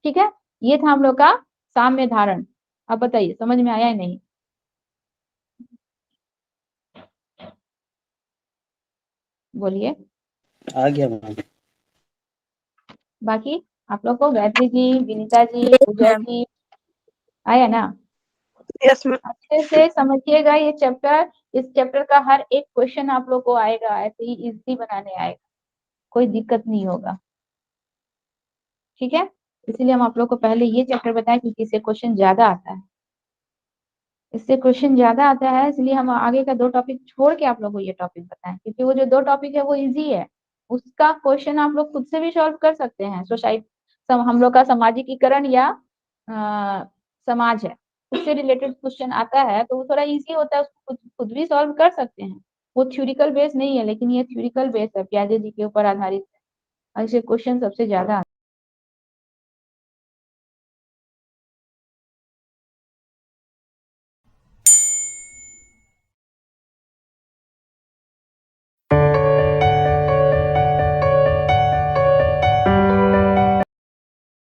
[SPEAKER 1] ठीक है, ये था हम लोग का साम्य धारण। अब बताइए समझ में आया या नहीं? बोलिए।
[SPEAKER 2] आ गया मैम।
[SPEAKER 1] बाकी आप लोग को गायत्री जी, विनीता जी,
[SPEAKER 3] Yes,
[SPEAKER 1] पूजा
[SPEAKER 3] ma'am.
[SPEAKER 1] जी, आया ना?
[SPEAKER 4] Yes ma'am.
[SPEAKER 1] अच्छे से समझिएगा ये चैप्टर। इस चैप्टर का हर एक क्वेश्चन आप लोग को आएगा, ऐसे ही इजी बनाने आएगा, कोई दिक्कत नहीं होगा। ठीक है, इसलिए हम आप लोग को पहले ये चैप्टर बताएं क्योंकि इससे क्वेश्चन ज्यादा आता है, इससे क्वेश्चन ज्यादा आता है, इसलिए हम आगे का 2 टॉपिक छोड़ के आप लोग को ये टॉपिक बताएं, क्योंकि वो जो 2 टॉपिक है वो इजी है, उसका क्वेश्चन आप लोग खुद से भी सॉल्व कर सकते हैं। सोसाइटी हम लोग का सामाजिकीकरण या समाज है, उससे रिलेटेड क्वेश्चन आता है तो वो थोड़ा इजी होता है, उसको खुद भी सॉल्व कर सकते हैं। वो थ्योरिकल बेस नहीं है, लेकिन ये थ्योरिकल बेस है, प्याजे जी के ऊपर आधारित है, और इसे क्वेश्चन सबसे ज्यादा